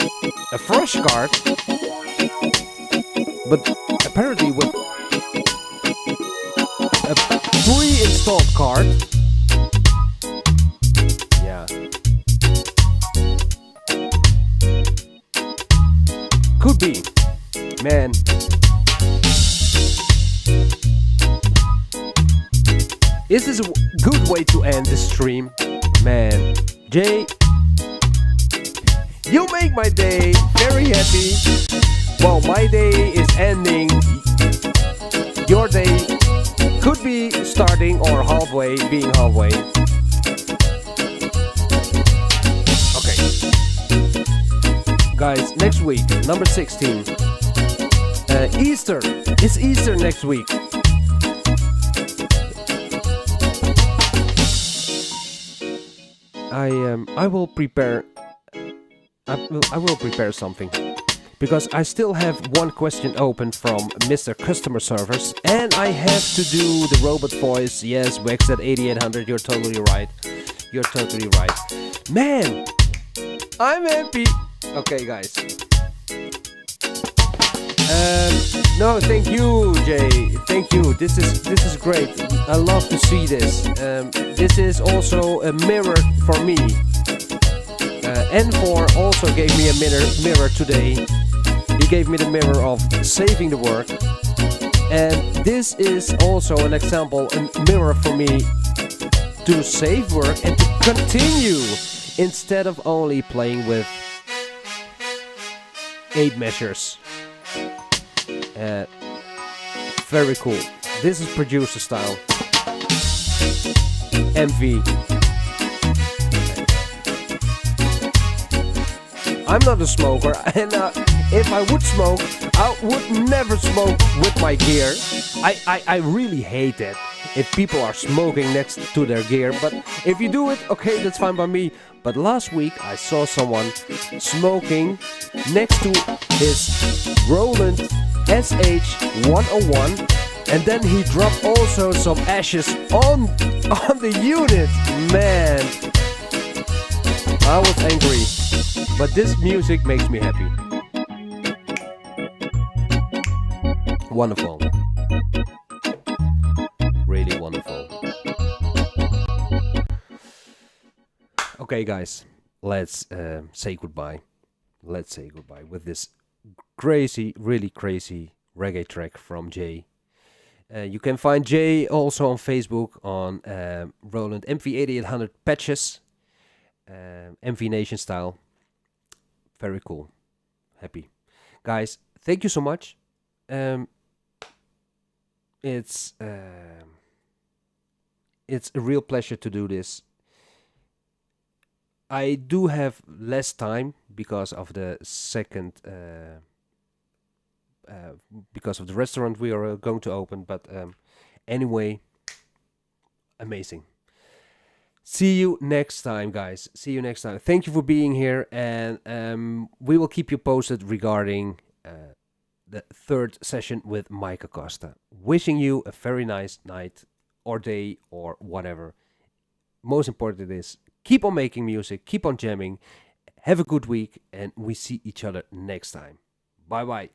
a fresh card, but apparently with a pre-installed card. Yeah. Could be. Man. Is this a good way to end this stream? Man. Jay, you make my day very happy. Well, my day is ending. Your day could be starting or halfway, being halfway. Okay. Guys, next week, number 16. Easter. It's Easter next week. I will prepare. I will prepare something. Because I still have one question open from Mr. Customer Service, and I have to do the robot voice. Yes, Grtzzz, you're totally right. You're totally right. Man, I'm happy. Okay, guys. No, thank you, Jay. Thank you. This is great. I love to see this. This is also a mirror for me. N4 also gave me a mirror today. He gave me the mirror of saving the work. And this is also an example, a mirror for me to save work and to continue instead of only playing with 8 measures. Very cool. This is producer style. MV. I'm not a smoker, and if I would smoke, I would never smoke with my gear. I really hate it if people are smoking next to their gear, but if you do it, okay, that's fine by me. But last week I saw someone smoking next to his Roland SH-101, and then he dropped also some ashes on the unit. Man, I was angry. But this music makes me happy. Wonderful. Really wonderful. Okay, guys. Let's say goodbye. Let's say goodbye with this crazy, really crazy reggae track from Jay. You can find Jay also on Facebook on Roland MV-8800 patches. MV Nation style. Very cool. Happy. Guys, thank you so much. It's a real pleasure to do this. I do have less time because of the second because of the restaurant we are going to open, but anyway, amazing. See you next time, guys. See you next time. Thank you for being here, and we will keep you posted regarding the third session with Mike Acosta. Wishing you a very nice night or day or whatever. Most important is keep on making music, keep on jamming, have a good week, and we see each other next time. Bye bye.